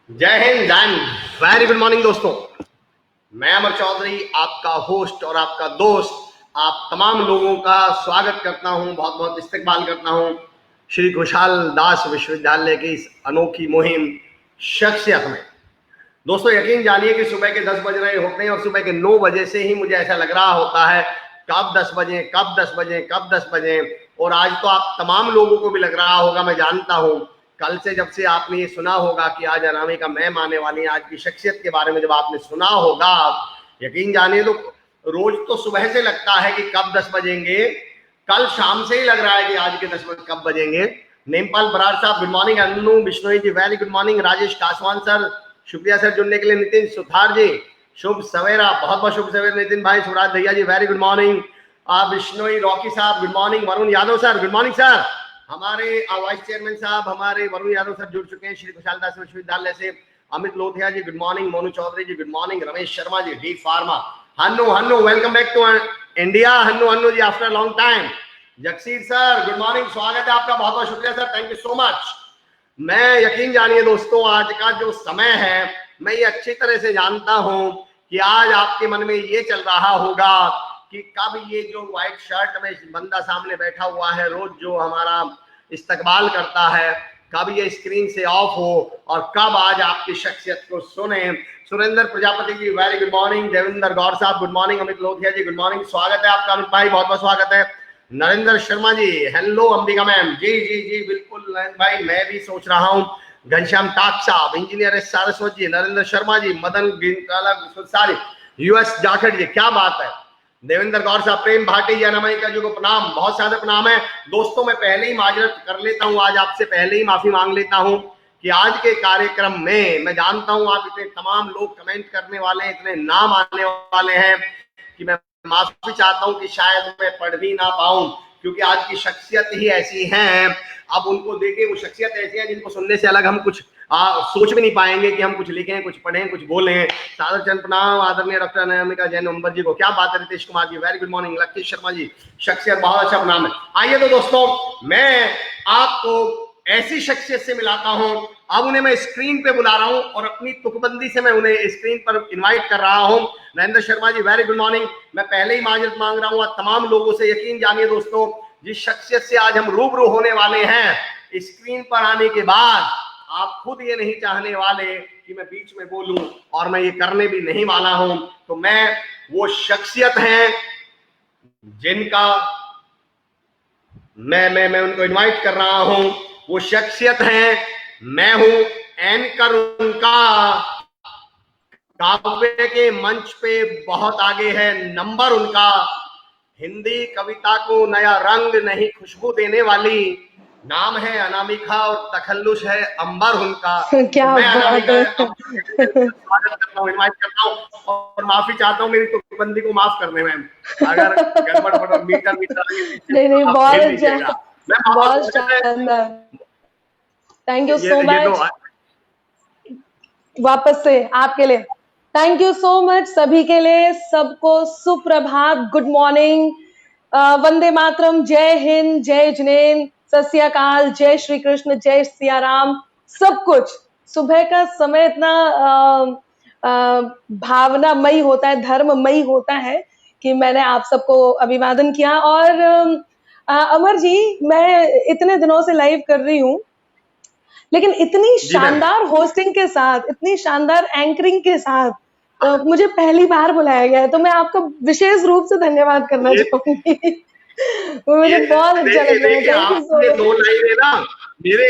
जय Hind and very good morning दोस्तों। मैं अमर चौधरी, आपका होस्ट और आपका दोस्त, आप तमाम लोगों का स्वागत करता हूं, बहुत बहुत इस्तकबाल करता हूं श्री खुशहाल दास विश्वविद्यालय की इस अनोखी मुहिम शख्सियत में। दोस्तों यकीन जानिए कि सुबह के 10 बज रहे होते हैं और सुबह के 9 बजे से ही मुझे ऐसा लग रहा होता है कब 10 बजे, कब 10 बजे, कब 10 बजे। और आज तो आप तमाम लोगों को भी लग रहा होगा, मैं जानता हूं, कल से जब से आपने ये सुना होगा कि आज अनामिका मैम आने वाली है, आज की शख्सियत के बारे में जब आपने सुना होगा, यकीन जानिए तो रोज तो सुबह से लगता है कि कब 10 बजेंगे, कल शाम से ही लग रहा है कि आज के 10 बजे कब बजेंगे। नेमपाल बराड़ साहब good morning, Annu Bishnoi ji very good morning, Rajesh Kaswan sir शुक्रिया सर जुड़ने के लिए, नितिन सुथार जी शुभ सवेरा, बहुत बहुत शुभ सवेरा नितिन भाई, सुराज भैया ji very good morning, Bishnoi Rocky साहब good morning, Varun Yadav sir good morning sir, हमारे वाइस चेयरमैन साहब हमारे वरुण यादव सर जुड़ चुके हैं श्री खुशहाल दास विश्वविद्यालय से, Amit Lothia ji good morning, Monu Chaudhary ji good morning, Ramesh Sharma ji D pharma, Hannu Hannu welcome back to India, Hannu Hannu ji after long time, Jagsir sir good morning, स्वागत है आपका, बहुत बहुत शुक्रिया sir, thank you so much. मैं यकीन जानिए दोस्तों, आज का जो समय है मैं ये अच्छी तरह से जानता हूं कि आज आपके मन में ये चल रहा होगा कि कब ये जो व्हाइट शर्ट में बंदा सामने बैठा हुआ है, रोज जो हमारा इस्तकबाल करता है, कब ये स्क्रीन से ऑफ हो और कब आज आपकी शख्सियत को सुने। Surendra Prajapati ji very good morning, Devendra गौर साहब good morning, Amit Lothia ji good morning, स्वागत है आपका अमित भाई, बहुत बहुत स्वागत है। नरेंद्र शर्मा जी हेलो, अंबिका मैम जी जी जी बिल्कुल नरेंद्र भाई, मैं भी सोच रहा हूँ, घनश्याम टाक साहब, इंजीनियर एस सारस्वत जी, नरेंद्र शर्मा जी, मदन सारी, यूएस जाखड़ जी, क्या बात है, देवेंद्र गौर साहब, प्रेम भाटी जी, अनामिका जी को प्रणाम, बहुत सारे प्रणाम है दोस्तों। मैं पहले ही माजरत कर लेता हूँ, आज आपसे पहले ही माफी मांग लेता हूँ कि आज के कार्यक्रम में मैं जानता हूँ आप इतने तमाम लोग कमेंट करने वाले हैं, इतने नाम आने वाले हैं कि मैं माफी चाहता हूं कि शायद मैं पढ़ भी ना पाऊं, क्योंकि आज की शख्सियत ही ऐसी हैं, अब उनको देखे वो शख्सियत ऐसी है जिनको सुनने से अलग हम कुछ सोच भी नहीं पाएंगे कि हम कुछ लिखें, कुछ पढ़ें, कुछ बोलें। सादर चंद प्रणाम आदरणीय डॉक्टर अनामिका जैन अंबर जी को, क्या बात है Ritesh Kumar ji very good morning, लक्की शर्मा जी शख्सियत बहुत अच्छा नाम है। आइए तो दोस्तों मैं आपको ऐसी शख्सियत से मिलाता हूं, अब उन्हें मैं स्क्रीन पे बुला रहा हूं और अपनी तुकबंदी से मैं उन्हें स्क्रीन पर इनवाइट कर रहा हूं। Narendra Sharma ji very good morning, मैं पहले ही माजरत मांग रहा हूं तमाम लोगों से, यकीन जानिए दोस्तों जिस शख्सियत से आज हम रूबरू होने वाले हैं, स्क्रीन पर आने के बाद आप खुद ये नहीं चाहने वाले कि मैं बीच में बोलूं, और मैं ये करने भी नहीं वाला हूं। तो मैं वो शख्सियत है जिनका मैं उनको इनवाइट कर रहा हूं, वो शख्सियत है, मैं हूं एंकर उनका, काव्य के मंच पे बहुत आगे है नंबर उनका, हिंदी कविता को नया रंग नहीं खुशबू देने वाली, नाम है अनामिका और तखल्लुश है अंबर उनका। क्या तो मैं बात अनामिका है। स्वागत करता हूँ, इनवाइट करता हूँ और माफी चाहता हूँ मेरी तुकबंदी को माफ करने में, अगर गड़बड़ मीटर मीटर आगे पीछे नहीं नहीं, आप बहुत झेल अच्छा, लीजिएगा। मैं बहुत बहुत शानदार, थैंक यू सो ये तो मच। वापस से आपके लिए थैंक यू सो मच, सभी के लिए, सबको सुप्रभात, गुड मॉर्निंग, वंदे मातरम, जय हिंद, जय जिनेन, सत श्री अकाल, जय श्री कृष्ण, जय सिया राम, सब कुछ। सुबह का समय इतना भावनामयी होता है, धर्ममयी होता है कि मैंने आप सबको अभिवादन किया। और अमर जी, मैं इतने दिनों से लाइव कर रही हूँ, लेकिन इतनी जी मैम, शानदार होस्टिंग के साथ, इतनी शानदार एंकरिंग के साथ मुझे पहली बार बुलाया गया है, तो मैं आपका विशेष रूप से धन्यवाद करना ये चाहूंगी। मुझे ये बहुत अच्छा देखिए लग रहा है, देखिए थैंक यू सो आपने मच। दो लाइनें ना मेरे,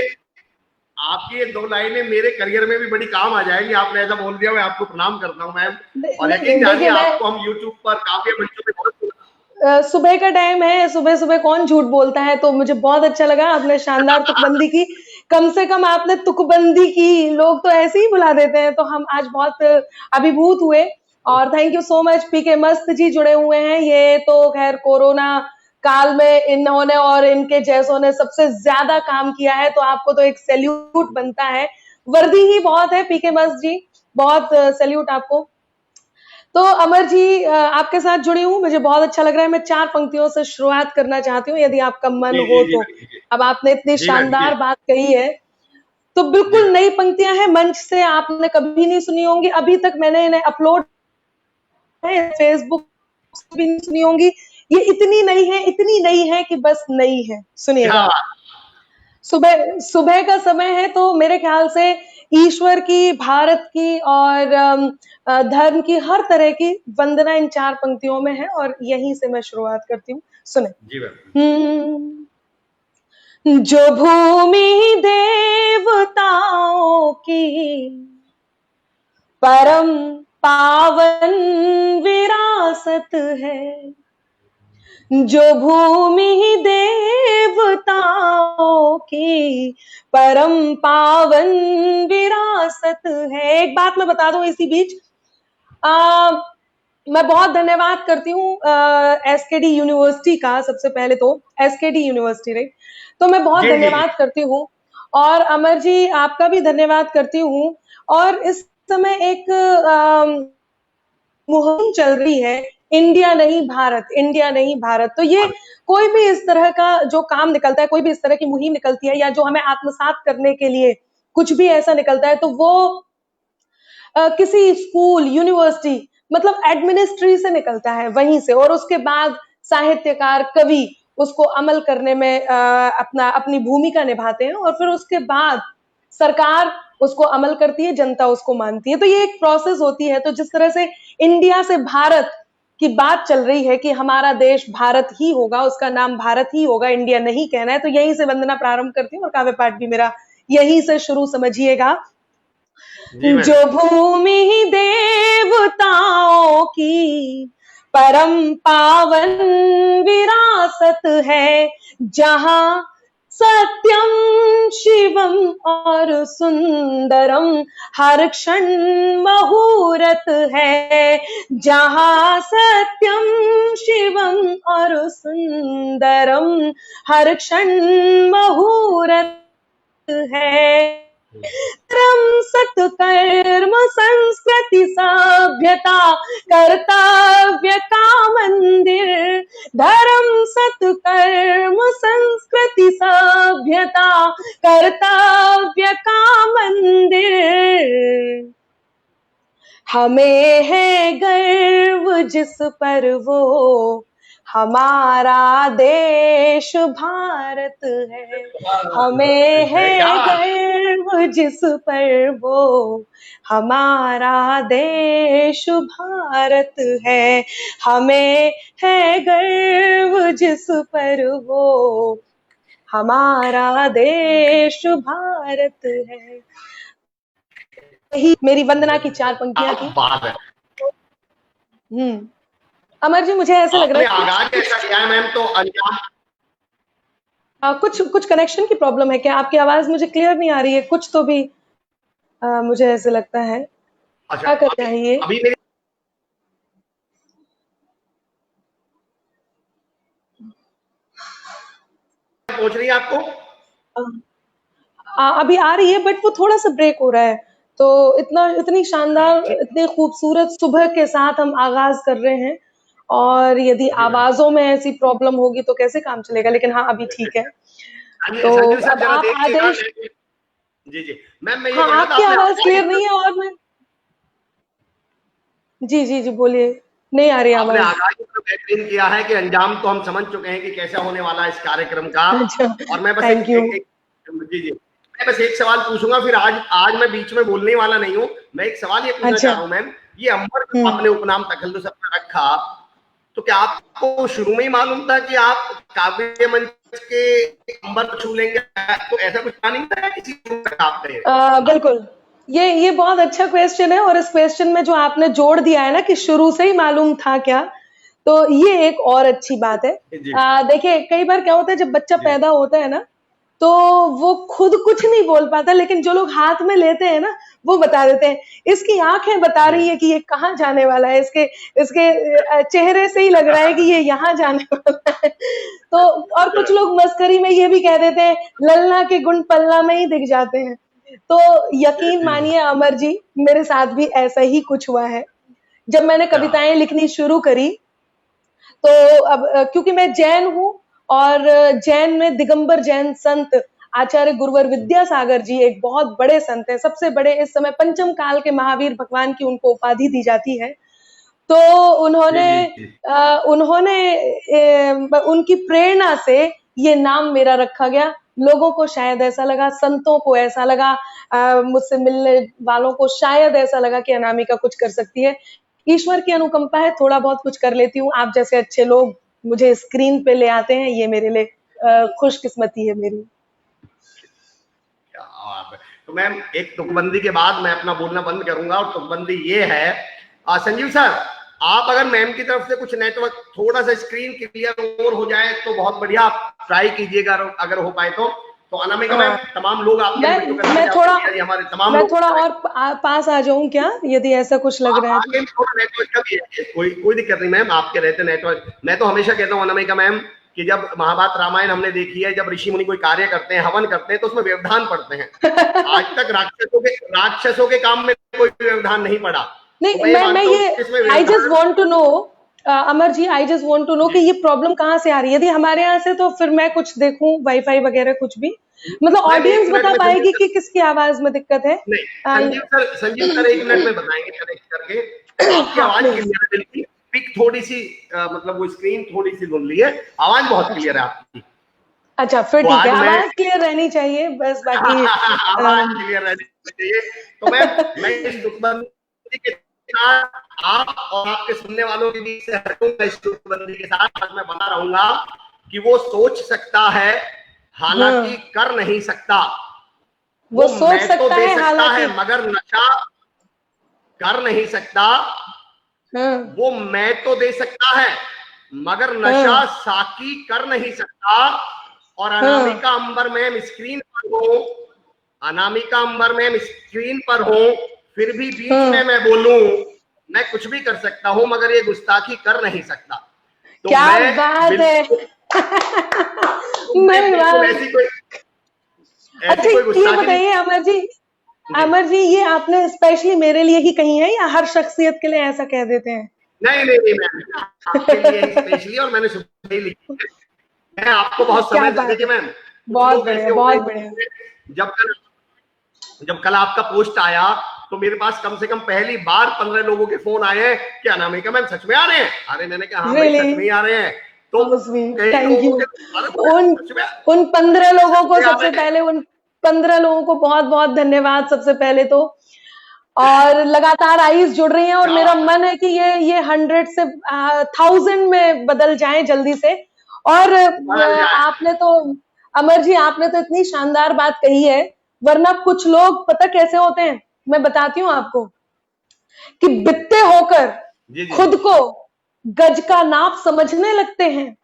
आपकी ये दो लाइनें मेरे करियर में भी बड़ी काम आ जाएंगी, आपने ऐसा बोल दिया, मैं आपको प्रणाम करता हूँ मैम। और नहीं यकीन नहीं, जानिए देखिए, मैं आपको हम यूट्यूब पर काफी मंचों पे बहुत सुबह का टाइम है, सुबह सुबह कौन झूठ बोलता है, तो मुझे बहुत अच्छा लगा, आपने शानदार तुकबंदी की, कम से कम आपने तुकबंदी की, लोग तो ऐसे ही बुला देते हैं, तो हम आज बहुत अभिभूत हुए। और थैंक यू सो मच, पीके मस्त जी जुड़े हुए हैं, ये तो खैर कोरोना काल में इन्होंने और इनके जैसों ने सबसे ज्यादा काम किया है, तो आपको तो एक सैल्यूट बनता है, वर्दी ही बहुत है पीके मस्त जी, बहुत सैल्यूट आपको। तो अमर जी, आपके साथ जुड़ी हूँ, मुझे बहुत अच्छा लग रहा है, मैं 4 पंक्तियों से शुरुआत करना चाहती हूँ, यदि आपका मन जी हो जी जी तो। मैम, अब आपने इतनी जी मैम, जी शानदार बात कही है, तो बिल्कुल नई पंक्तियां हैं, मंच से आपने कभी नहीं सुनी होंगी, अभी तक मैंने इन्हें अपलोड है, फेसबुक भी नहीं सुनी होंगी। ये इतनी नई है कि बस नई है। सुनिएगा। सुबह सुबह का समय है, तो मेरे ख्याल से ईश्वर की, भारत की और धर्म की हर तरह की वंदना इन 4 पंक्तियों में है और यहीं से मैं शुरुआत करती हूँ। सुने। जी मैम। जो भूमि देवताओं की परम पावन विरासत है, जो भूमि देवताओं की परम पावन विरासत है। एक बात मैं बता दूं इसी बीच, मैं बहुत धन्यवाद करती हूँ एसकेडी यूनिवर्सिटी का। सबसे पहले तो एसकेडी यूनिवर्सिटी, राइट, तो मैं बहुत जी जी धन्यवाद करती हूँ, और अमर जी आपका भी धन्यवाद करती हूँ। और इस समय एक मुहिम चल रही है, इंडिया नहीं भारत, इंडिया नहीं भारत। तो ये कोई भी इस तरह का जो काम निकलता है, कोई भी इस तरह की मुहिम निकलती है, या जो हमें आत्मसात करने के लिए कुछ भी ऐसा निकलता है, तो वो किसी स्कूल, यूनिवर्सिटी, मतलब एडमिनिस्ट्री से निकलता है, वहीं से, और उसके बाद साहित्यकार, कवि उसको अमल करने में अपनी भूमिका निभाते हैं, और फिर उसके बाद सरकार उसको अमल करती है, जनता उसको मानती है। तो ये एक प्रोसेस होती है। तो जिस तरह से इंडिया से भारत की बात चल रही है कि हमारा देश भारत ही होगा, उसका नाम भारत ही होगा, इंडिया नहीं कहना है, तो यहीं से वंदना प्रारंभ करती हूँ, और काव्य पाठ भी मेरा यहीं से शुरू समझिएगा। जो भूमि देवताओं की परम पावन विरासत है, जहां सत्यम शिवम और सुंदरम हर क्षण मुहूर्त है, जहां सत्यम शिवम और सुंदरम हर क्षण मुहूर्त है। धर्म सत्कर्म संस्कृति सभ्यता कर्तव्य का मंदिर, धर्म सत्कर्म संस्कृति सभ्यता कर्तव्य का मंदिर, हमें है गर्व जिस पर वो हमारा देश भारत है, हमें है गर्व जिस पर वो हमारा देश भारत है, हमें है गर्व जिस पर वो हमारा देश भारत है। यही मेरी वंदना की 4 पंक्तियां थी। बात है। अमर जी, मुझे ऐसा लग रहा है आगाज ऐसा किया है मैम, तो अंजाम कुछ कनेक्शन की प्रॉब्लम है क्या? आपकी आवाज मुझे क्लियर नहीं आ रही है, कुछ तो भी मुझे ऐसे लगता है। अच्छा, क्या करना है ये? अभी मेरी पहुंच रही है आपको? अभी आ रही है, बट वो थोड़ा सा ब्रेक हो रहा है। तो इतनी शानदार, इतने खूबसूरत सुबह के साथ हम आगाज कर रहे हैं, और यदि आवाजों में ऐसी प्रॉब्लम होगी तो कैसे काम चलेगा। लेकिन हाँ, अभी ठीक है। तो अब आप आदेश। जी जी मैम, मैं ये हाँ, कह रहा था, आपकी आवाज क्लियर नहीं है, और मैं जी जी जी बोलिए। नहीं आ रही आपने आवाज। आगाज इतना बेहतरीन किया है कि अंजाम तो हम समझ चुके हैं कि कैसा होने वाला है इस कार्यक्रम का। अच्छा, और मैं बस थैंक यू। जी जी मैं बस एक सवाल पूछूंगा, फिर आज मैं बीच में बोलने वाला नहीं हूँ। मैं एक सवाल ये पूछना चाह रहा हूँ मैम, ये अंबर जो आपने उपनाम तखल्लुस अपना रखा, तो क्या आपको शुरू में ही मालूम था कि आप काव्य मंच के अंबर को छू लेंगे? तो ऐसा कुछ प्लानिंग था किसी बिल्कुल, ये बहुत अच्छा क्वेश्चन है, और इस क्वेश्चन में जो आपने जोड़ दिया है ना कि शुरू से ही मालूम था क्या, तो ये एक और अच्छी बात है। देखिए, कई बार क्या होता है, जब बच्चा पैदा होता है ना, तो वो खुद कुछ नहीं बोल पाता, लेकिन जो लोग हाथ में लेते हैं ना, वो बता देते हैं। इसकी आंखें बता रही है कि ये कहाँ जाने वाला है, इसके चेहरे से ही लग रहा है कि ये यहाँ जाने वाला है। तो और कुछ लोग मस्करी में ये भी कह देते हैं, ललना के गुण पल्ला में ही दिख जाते हैं। तो यकीन मानिए अमर जी, मेरे साथ भी ऐसा ही कुछ हुआ है। जब मैंने कविताएं लिखनी शुरू करी, तो अब क्योंकि मैं जैन हूँ, और जैन में दिगंबर जैन संत आचार्य गुरुवर विद्यासागर जी एक बहुत बड़े संत हैं, सबसे बड़े इस समय पंचम काल के महावीर भगवान की उनको उपाधि दी जाती है। तो जी उन्होंने जी जी। उन्होंने उनकी प्रेरणा से ये नाम मेरा रखा गया। लोगों को शायद ऐसा लगा, संतों को ऐसा लगा, मुझसे मिलने वालों को शायद ऐसा लगा कि अनामिका कुछ कर सकती है। ईश्वर की अनुकंपा है, थोड़ा बहुत कुछ कर लेती हूँ। आप जैसे अच्छे लोग मुझे स्क्रीन पे ले आते हैं, ये मेरे लिए खुशकिस्मती है मेरी। क्या बात है। तो मैम एक तुकबंदी के बाद मैं अपना बोलना बंद करूंगा, और तुकबंदी ये है, संजीव सर, आप अगर मैम की तरफ से कुछ नेटवर्क थोड़ा सा स्क्रीन क्लियर और हो जाए तो बहुत बढ़िया, आप ट्राई कीजिएगा अगर हो पाए तो अनामिका मैम, हाँ, तमाम लोग आपके मैं वीडियो मैं थोड़ा हमारे तमाम मैं लोग थोड़ा और पास आ जाऊं क्या, यदि ऐसा कुछ लग रहा है तो? आगे भी थोड़ा नेटवर्क का भी है, कोई दिक्कत नहीं मैम, आपके रहते नेटवर्क। मैं तो हमेशा कहता हूँ अनामिका मैम कि जब महाभारत रामायण हमने देखी है, जब ऋषि मुनि कोई कार्य करते हैं, हवन करते हैं, तो उसमें व्यवधान पढ़ते हैं। आज तक राक्षसों के काम में कोई व्यवधान नहीं पड़ा। नहीं, तो मैं ये मैं मानता हूँ ये कि इसमें आई जस्ट व्यवधान। Want to know, Amar ji, I just want to know कि जी ये प्रॉब्लम कहाँ से आ रही है। यदि हमारे यहाँ से तो फिर मैं कुछ देखूं, वाईफाई वगैरह कुछ भी, मतलब मैम, एक ऑडियंस मिनट बता में संजीव पाएगी सर, कि किसकी आवाज में दिक्कत है। नहीं, अ, संजीव सर 1 मिनट में बताएंगे कनेक्ट करके। आपकी हाँ आवाज प्लीज। क्लियर है बिल्कुल, पिक थोड़ी सी मतलब वो स्क्रीन थोड़ी सी धुंधली है, आवाज बहुत अच्छा क्लियर है आपकी। अच्छा, फिर तो ठीक है, आज मैं आवाज क्लियर रहनी चाहिए बस, बाकी आवाज क्लियर रहनी चाहिए। तो मैं इस तुकबंदी के साथ आप और आपके सुनने वालों के बीच से हटूंगा। इस तुकबंदी के साथ आज मैं बता रहूंगा कि वो सोच सकता है, हालांकि हाँ, कर नहीं सकता। वो वो सोच मैं तो सकता दे है सकता है, हालांकि। मगर नशा कर नहीं सकता। हाँ वो मैं तो दे सकता है, मगर नशा हाँ साकी कर नहीं सकता। और हाँ अनामिका अंबर मैम स्क्रीन पर हो, अनामिका अंबर मैम स्क्रीन पर हो, फिर भी बीच में हाँ, मैं बोलूं, मैं कुछ भी कर सकता हूं, मगर ये गुस्ताखी कर नहीं सकता। तो क्या मैं बात है। बिल्कुल तो मैं मैं बिल्कुल बात। ऐसी अच्छा, कोई ये गुस्ताखी नहीं। बताइए अमर जी, जी, अमर जी, ये आपने स्पेशली मेरे लिए ही कही है या हर शख्सियत के लिए ऐसा कह देते हैं? नहीं नहीं नहीं मैम, आपके लिए ही स्पेशली, और मैंने सुबह ही लिखी है। मैं आपको बहुत क्या समय से, बात देखिए है, मैम, कुछ बहुत लोग बढ़िया, ऐसे होते बहुत हैं, बढ़िया। जब कल आपका पोस्ट आया, तो मेरे पास कम से कम पहली बार 15 लोगों के फोन आए हैं कि अनामिका मैम सच में आ रहे हैं। अरे मैंने कहा हाँ भाई, रियली, सच में ही आ रहे हैं। तो हाउ स्वीट, कई थैंक लोगों यू। के अरे उन सच में, उन 15 लोगों सच को में आ सबसे रहे हैं। पहले, उन 15 लोगों को बहुत बहुत धन्यवाद सबसे पहले तो। और लगातार आईज जुड़ रही हैं, और क्या मेरा बात है। मन है कि ये 100 से 1000 में बदल जाए जल्दी से। और बदल जाए। आपने तो, अमर जी, आपने तो इतनी शानदार बात कही है। वरना कुछ लोग पता कैसे होते हैं, मैं बताती हूँ आपको, कि बित्ते होकर जी जी खुद जी। को गज का नाप समझने लगते हैं।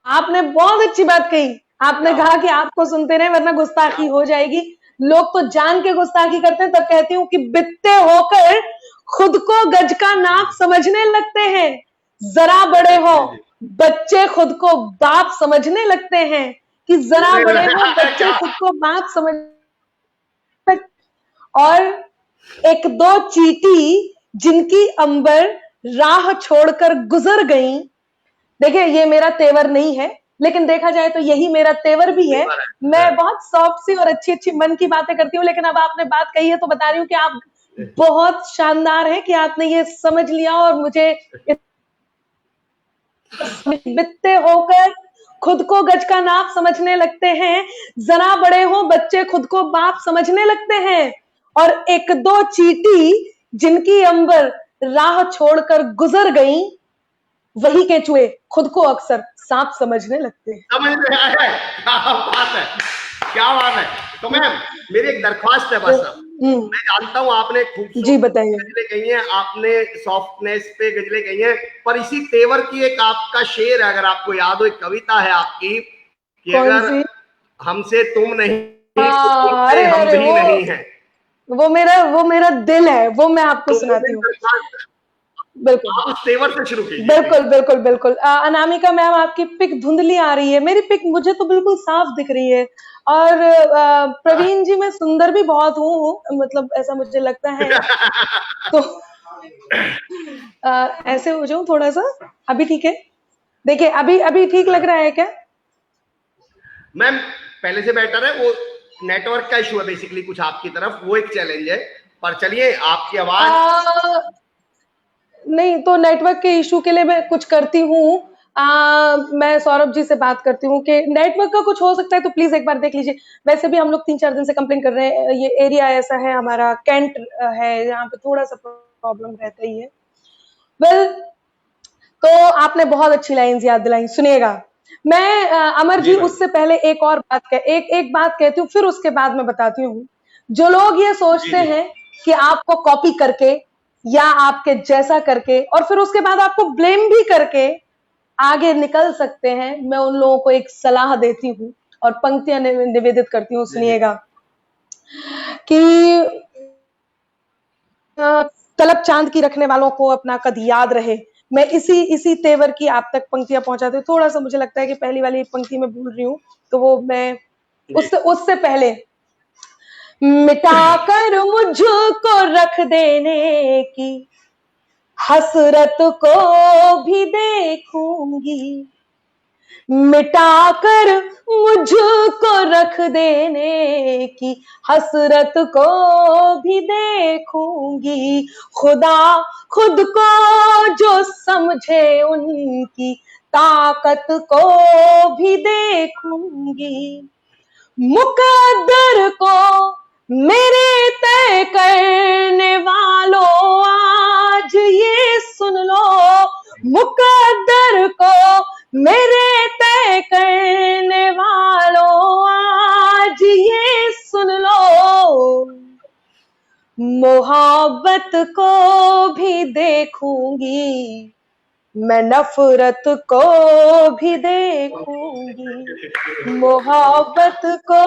आपने बहुत अच्छी बात कही। आपने क्या कहा बात कि आपको सुनते रहे वरना क्या गुस्ताखी बात। हो जाएगी। लोग तो जान के गुस्ताखी करते हैं, तब कहती हूँ कि बित्ते होकर खुद को गज का नाप जी समझने लगते हैं। जरा बड़े हो, जी जी। बच्चे खुद को बाप समझने लगते हैं। कि जरा बड़े हो, बच्चे क्या, खुद को बाप समझ। और एक दो चींटी जिनकी अंबर राह छोड़कर गुजर गई। देखिए, ये मेरा तेवर नहीं है, लेकिन देखा जाए तो यही मेरा तेवर भी है। तेवर मैं है। बहुत सॉफ्ट सी और अच्छी अच्छी मन की बातें करती हूँ, लेकिन अब आपने बात कही है तो बता रही हूँ कि आप बहुत शानदार है कि आपने ये समझ लिया, और मुझे बित्ते होकर खुद को गज का नाप समझने लगते हैं। जरा बड़े हो, बच्चे खुद को बाप समझने लगते हैं। और एक दो चींटी जिनकी अंबर राह छोड़कर गुजर गई, वही केचुए खुद को अक्सर सांप समझने लगते हैं। समझ में आया है। क्या बात है, क्या बात है। तो मैम, मेरी एक दरख्वास्त है बस। अब मैं जानता हूं आपने जी खूबसूरत बताइए। गजलें कही हैं, आपने सॉफ्टनेस पे गजलें कही हैं, पर इसी तेवर की एक आपका शेर है, अगर आपको याद हो, एक कविता है आपकी कि कौन अगर सी? हमसे तुम नहीं तो तुमसे अरे हम अरे, भी नहीं है। वो मेरा दिल है, वो मैं आपको तो वो सुनाती मेरी हूँ। दरख्वास्त है, बिल्कुल आप उस तेवर से शुरू कीजिए प्लीज। बिल्कुल बिल्कुल बिल्कुल। अनामिका मैम, आपकी पिक धुंधली आ रही है, मेरी पिक मुझे तो बिल्कुल साफ दिख रही है। और प्रवीण जी, मैं सुंदर भी बहुत हूँ, मतलब ऐसा मुझे लगता है। तो ऐसे हो जाऊं थोड़ा सा। अभी ठीक है? देखिए, अभी अभी ठीक लग रहा है क्या? मैम पहले से बेटर है। वो नेटवर्क का इशू है बेसिकली कुछ आपकी तरफ, वो एक चैलेंज है। पर चलिए, आपकी आवाज नहीं तो नेटवर्क के इशू के लिए मैं कुछ करती हूँ। मैं सौरभ जी से बात करती हूँ कि नेटवर्क का कुछ हो सकता है तो प्लीज एक बार देख लीजिए। वैसे भी हम लोग 3-4 दिन से कंप्लेन कर रहे हैं, ये एरिया ऐसा है हमारा, कैंट है, यहाँ पे थोड़ा सा प्रॉब्लम रहता ही है। वेल, तो आपने बहुत अच्छी लाइंस याद दिलाई, सुनिएगा। मैं अमर जी जी, मैम। उससे पहले एक और बात एक बात कहती हूँ, फिर उसके बाद मैं बताती हूँ। जो लोग ये जी सोचते जी। हैं कि आपको कॉपी करके या आपके जैसा करके और फिर उसके बाद आपको ब्लेम भी करके आगे निकल सकते हैं, मैं उन लोगों को एक सलाह देती हूँ और पंक्तियां निवेदित करती हूँ, जी जी। सुनिएगा। कि तलब चांद की रखने वालों को अपना कद याद रहे। मैं इसी तेवर की आप तक पंक्तियां पहुंचाती हूँ। थोड़ा सा मुझे लगता है कि पहली वाली पंक्ति में भूल रही हूँ, तो वो मैं जी। उससे उससे पहले, मिटाकर मुझको रख देने की हसरत को भी देखूंगी, मिटाकर मुझको रख देने की हसरत को भी देखूंगी, खुदा खुद को जो समझे उनकी ताकत को भी देखूंगी, मुकद्दर को मेरे तय करने वालों आज ये सुन लो, मुकद्दर को मेरे तय करने वालों आज ये सुन लो, मोहब्बत को भी देखूंगी, मैं नफरत को भी देखूंगी, मोहब्बत को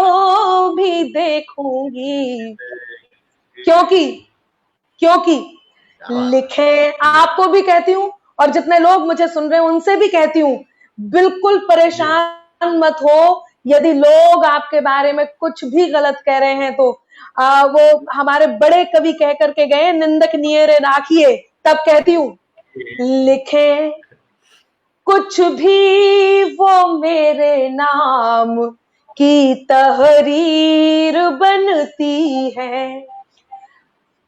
भी देखूंगी, क्योंकि क्योंकि क्या बात लिखे, है। जी आपको भी कहती हूँ और जितने लोग मुझे सुन रहे हैं उनसे भी कहती हूँ, बिल्कुल जी। परेशान मत हो यदि लोग आपके बारे में कुछ भी गलत कह रहे हैं तो। वो हमारे बड़े कवि कह करके गए, निंदक नियरे राखिए, तब कहती हूँ, लिखे कुछ भी वो मेरे नाम की तहरीर बनती है।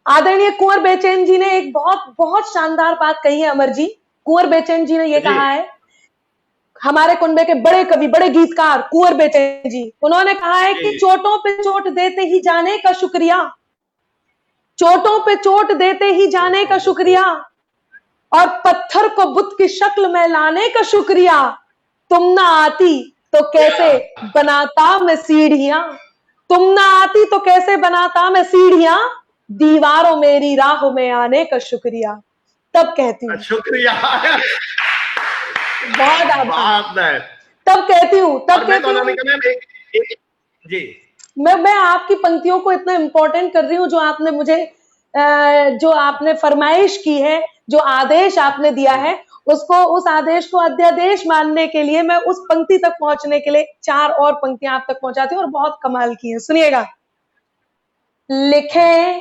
आदरणीय कुंवर बेचैन जी ने एक बहुत बहुत शानदार बात कही है, अमर जी। कुंवर बेचैन जी ने ये जी। कहा है, हमारे कुनबे के बड़े कवि, बड़े गीतकार कुंवर बेचैन जी, उन्होंने कहा है कि जी। चोटों पे चोट देते ही जाने का शुक्रिया, चोटों पे चोट देते ही जाने का शुक्रिया, और पत्थर को बुत की शक्ल में लाने का शुक्रिया, तुम ना आती तो कैसे बनाता मैं सीढ़ियां, तुम ना आती तो कैसे बनाता मैं सीढ़ियां, दीवारों मेरी राह में आने का शुक्रिया। तब कहती हूँ, शुक्रिया। बहुत आभार। बात है। तब कहती हूँ, और मैं तो अनामिका मैम जी मैं आपकी पंक्तियों को इतना इंपॉर्टेंट कर रही हूँ, जो आपने मुझे जो आपने फरमाइश की है, जो आदेश आपने दिया है, उसको, उस आदेश को अध्यादेश मानने के लिए मैं उस पंक्ति तक पहुंचने के लिए 4 और पंक्तियां आप तक पहुंचाती हूँ और बहुत कमाल की है, सुनिएगा। लिखे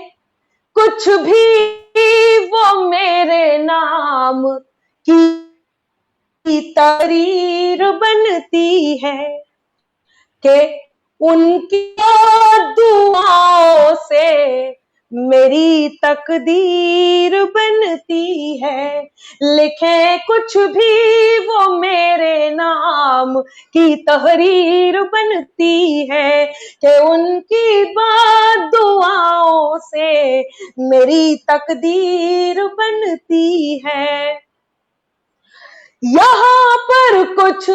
कुछ भी वो मेरे नाम की तरीर बनती है, कि उनकी दुआओं से मेरी तकदीर बनती है, लिखे कुछ भी वो मेरे नाम की तहरीर बनती है, कि उनकी दुआओं से मेरी तकदीर बनती है। यहाँ पर कुछ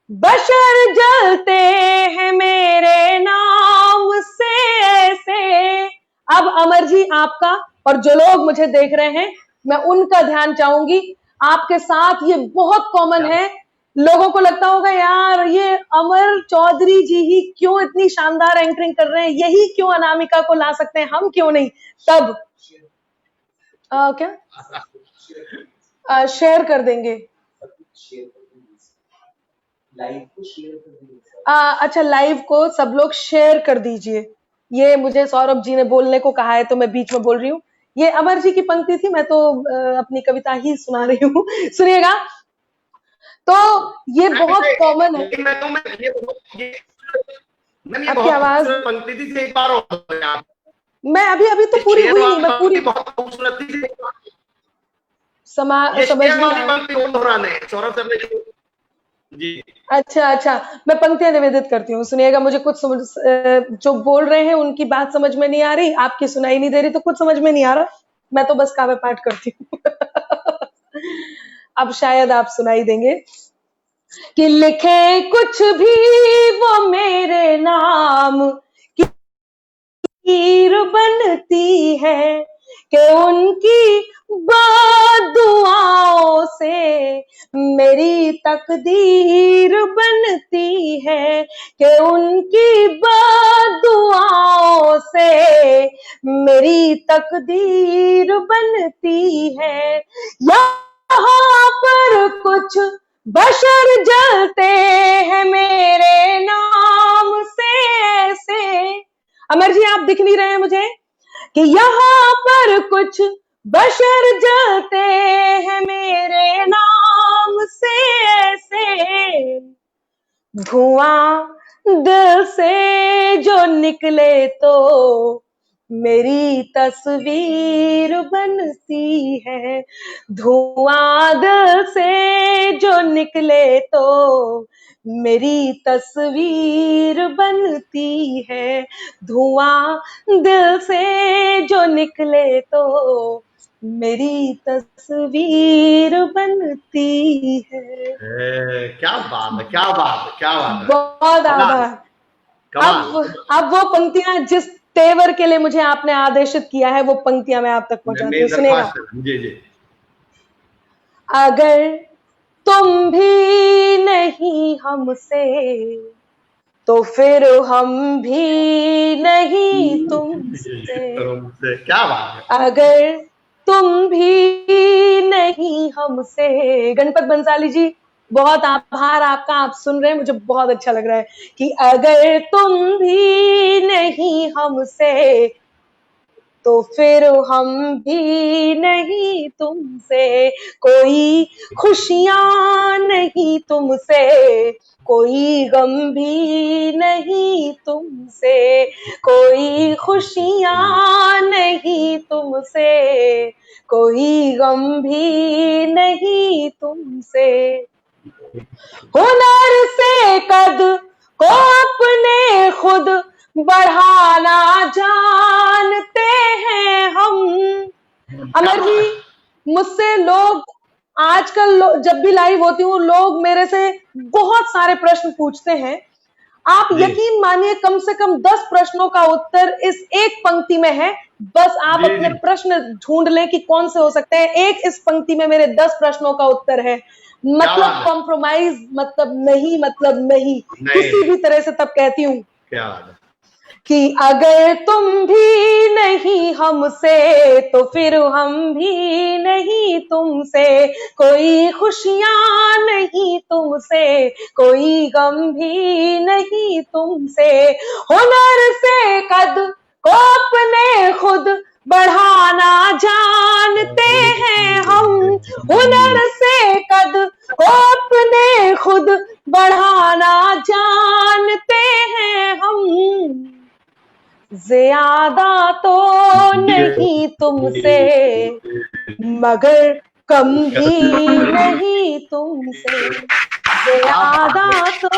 बशर जलते हैं मेरे नाम से ऐसे। अब अमर जी, आपका और जो लोग मुझे देख रहे हैं, मैं उनका ध्यान चाहूंगी। आपके साथ ये बहुत कॉमन है, लोगों को लगता होगा यार ये अमर चौधरी जी ही क्यों इतनी शानदार एंकरिंग कर रहे हैं, यही क्यों अनामिका को ला सकते हैं, हम क्यों नहीं। तब क्या शेयर कर देंगे, अच्छा लाइव को सब लोग शेयर कर दीजिए। ये मुझे सौरभ जी ने बोलने को कहा है तो मैं बीच में बोल रही हूँ। ये अमर जी की पंक्ति थी, मैं तो अपनी कविता ही सुना रही हूँ। सुनिएगा, तो ये बहुत कॉमन है। लेकिन मैं तो मैं ये मैम ये आपकी बहुत आवाज, खूबसूरत पंक्ति थी, एक बार और बताएं आप। मैं अभी अभी तो ये पूरी शेर हुई नहीं, वाली मैं पूरी पंक्ति बहुत खूबसूरत थी, समझ शेर नहीं वाली आया। पंक्ति कौन दोहराने है? सौरभ सर ने जी। अच्छा अच्छा, मैं पंक्तियां निवेदित करती हूँ, सुनिएगा। मुझे कुछ जो बोल रहे हैं उनकी बात समझ में नहीं आ रही, आपकी सुनाई नहीं दे रही, तो कुछ समझ में नहीं आ रहा, मैं तो बस काव्य पाठ करती हूँ। अब शायद आप सुनाई देंगे कि लिखे कुछ भी वो मेरे नाम की हीर बनती है, कि उनकी दुआओं से मेरी तकदीर बनती है, कि उनकी दुआओं से मेरी तकदीर बनती है। यहाँ पर कुछ बशर जलते हैं मेरे नाम से ऐसे। अमर जी आप दिख नहीं रहे हैं मुझे, कि यहाँ पर कुछ बशर जलते हैं मेरे नाम से ऐसे, धुआं दिल से जो निकले तो मेरी तस्वीर बनती है। धुआं दिल से जो निकले तो मेरी तस्वीर बनती है। धुआं दिल से जो निकले तो मेरी तस्वीर बनती है। क्या बात है, क्या बात है, क्या बात है। बहुत कमाल, आभार। कमाल। अब वो पंक्तियां जिस तेवर के लिए मुझे आपने आदेशित किया है, वो पंक्तियां मैं आप तक पहुंचाती मेरी हूँ, सुनेगा। दरख्वास्त है जी जी। अगर तुम भी नहीं हमसे, तो फिर हम भी नहीं तुमसे। तुमसे क्या बात है। अगर तुम भी नहीं हमसे, गणपत बंसाली जी बहुत आभार आपका, आप सुन रहे हैं, मुझे बहुत अच्छा लग रहा है कि अगर तुम भी नहीं हमसे, तो फिर हम भी नहीं तुमसे। कोई खुशियां नहीं तुमसे, कोई गम भी नहीं तुमसे। कोई खुशियां नहीं तुमसे, कोई गम भी नहीं तुमसे। हुनर से कद को अपने खुद बढ़ाना जानते हैं हम। अमर जी, मुझसे लोग आजकल जब भी लाइव होती हूँ, लोग मेरे से बहुत सारे प्रश्न पूछते हैं। आप जी यकीन मानिए, कम से कम 10 प्रश्नों का उत्तर इस एक पंक्ति में है। बस आप जी अपने जी। प्रश्न ढूंढ लें कि कौन से हो सकते हैं। एक इस पंक्ति में मेरे 10 प्रश्नों का उत्तर है। क्या मतलब बात है। कॉम्प्रोमाइज, मतलब नहीं, मतलब नहीं, किसी नहीं, भी तरह से तब कहती हूँ क्या बात है। कि अगर तुम भी नहीं हमसे, तो फिर हम भी नहीं तुमसे। कोई खुशियां नहीं तुमसे, कोई गम भी नहीं तुमसे। हुनर से कद को अपने खुद बढ़ाना जानते हैं हम। हुनर से कद को अपने खुद बढ़ाना जानते हैं हम। ज्यादा तो नहीं तुमसे, मगर कम भी नहीं तुमसे। ज्यादा तो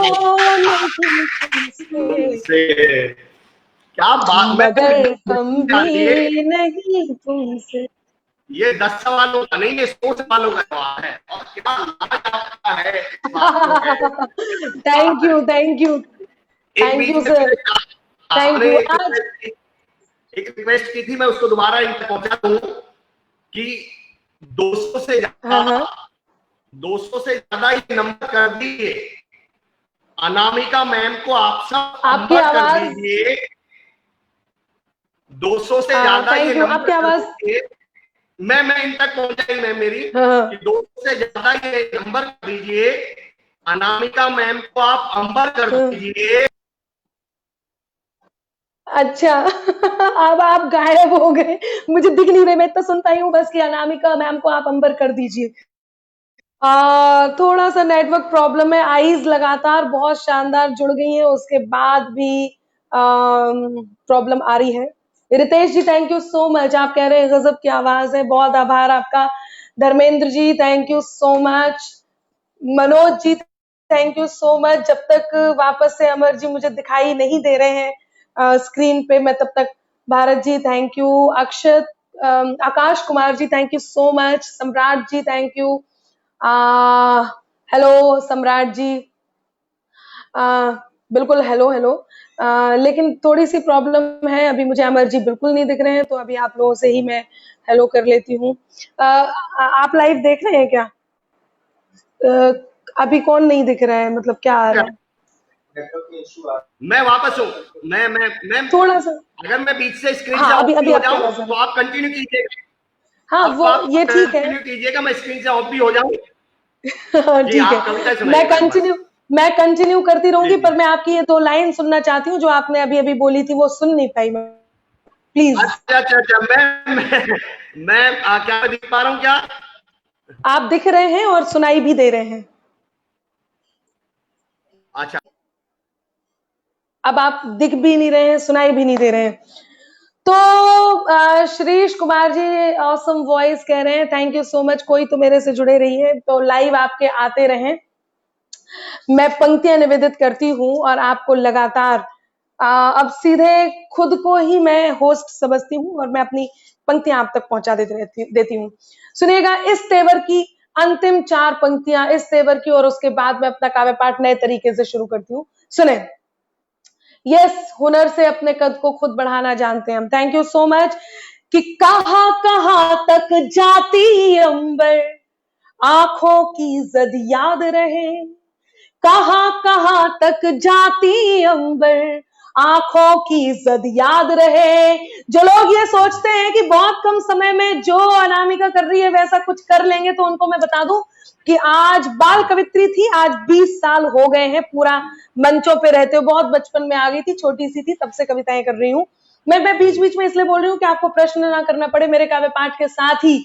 नहीं तुमसे, से क्या बात। मैं मगर कम जानिए, भी नहीं तुमसे। ये 10 सवालों का नहीं, ये 100 सवालों का जवाब है। और क्या लाज आपका है इस बात को है। थैंक यू, थैंक यू, एक थैंक बीच यू में सर, थैंक आपने यू। आज एक रिक्वेस्ट की थी, मैं उसको दोबारा इन तक पहुंचा दूं कि 200 से हाँ ज्यादा हाँ 200 से ज्यादा ही नंबर कर दीजिए। अनामिका मैम को आप सब आपकी नंबर कर आवाज, दीजिए। 200 से ज्यादा ये थैंक यू, नंबर आपकी कर आवाज। दीजिए। मैं इन तक पहुंचाई मैम मेरी हाँ हाँ। कि 200 से ज्यादा ये नंबर कर दीजिए। अनामिका मैम को आप अंबर कर हाँ। दीजिए। अच्छा। अब आप गायब हो गए, मुझे दिख नहीं रहे, मैं इतना सुन पाई हूँ बस कि अनामिका मैम को आप अंबर कर दीजिए। थोड़ा सा नेटवर्क प्रॉब्लम है, आईज लगातार बहुत शानदार जुड़ गई हैं, उसके बाद भी प्रॉब्लम आ रही है। रितेश जी थैंक यू सो मच, आप कह रहे हैं गजब की आवाज है, बहुत आभार आपका। Dharmendra ji thank you so much. Manoj ji thank you so much. जब तक वापस से अमर जी मुझे दिखाई नहीं दे रहे हैं स्क्रीन पे, मैं तब तक। Bharat ji thank you. Akshat Akash Kumar ji thank you so much. Samrat ji thank you. Hello सम्राट जी। बिल्कुल हेलो हेलो। लेकिन थोड़ी सी प्रॉब्लम है, अभी मुझे अमर जी बिल्कुल नहीं दिख रहे हैं, तो अभी आप लोगों से ही मैं हेलो कर लेती हूँ। आप लाइव देख रहे हैं क्या? अभी कौन नहीं दिख रहा है, मतलब क्या आ रहा है? मैं वापस हूँ। मैं थोड़ा सा, अगर मैं बीच से स्क्रीन से हाँ ऑफ अभी भी अभी हो आपकी जाऊं आवाज आ तो रही है। आप कंटिन्यू कीजिएगा। हाँ अब वो आप ये ठीक है। कंटिन्यू कीजिएगा, मैं स्क्रीन से ऑफ भी हो जाऊं। हाँ जी, ठीक है। आप कविता मैं सुनाइएगा एक बार। कंटिन्यू करती जी रहूंगी, जी। पर मैं आपकी ये 2 लाइन सुनना चाहती हूँ जो आपने अभी अभी बोली थी, वो सुन नहीं पाई मैं। प्लीज। अच्छा अच्छा अच्छा, मैं क्या दिख पा रहा हूँ क्या? आप दिख रहे हैं और सुनाई भी दे रहे हैं। अच्छा, अब आप दिख भी नहीं रहे हैं, सुनाई भी नहीं दे रहे हैं। तो श्रीश कुमार जी ऑसम वॉइस कह रहे हैं थैंक यू सो मच। कोई तो मेरे से जुड़े रही है, तो लाइव आपके आते रहें। मैं पंक्तियां निवेदित करती हूँ और आपको लगातार अब सीधे खुद को ही मैं होस्ट समझती हूँ और मैं अपनी पंक्तियां आप तक पहुंचा देती हूँ। सुनिएगा इस तेवर की अंतिम 4 पंक्तियां इस तेवर की, और उसके बाद मैं अपना काव्य पाठ नए तरीके से शुरू करती हूँ। सुने। यस, हुनर से अपने कद को खुद बढ़ाना जानते हैं हम। Thank you so much. कि कहां कहां तक जाती अंबर, आंखों की जद याद रहे। कहां कहां तक जाती अंबर, आंखों की जद याद रहे। जो लोग ये सोचते हैं कि बहुत कम समय में जो अनामिका कर रही है वैसा कुछ कर लेंगे, तो उनको मैं बता दूं कि आज बाल कवित्री थी, आज 20 साल हो गए हैं पूरा मंचों पे रहते हो। बहुत बचपन में आ गई थी, छोटी सी थी, तब से कविताएं कर रही हूँ। मैं बीच बीच में इसलिए बोल रही हूँ कि आपको प्रश्न ना करना पड़े, मेरे काव्य पाठ के साथ ही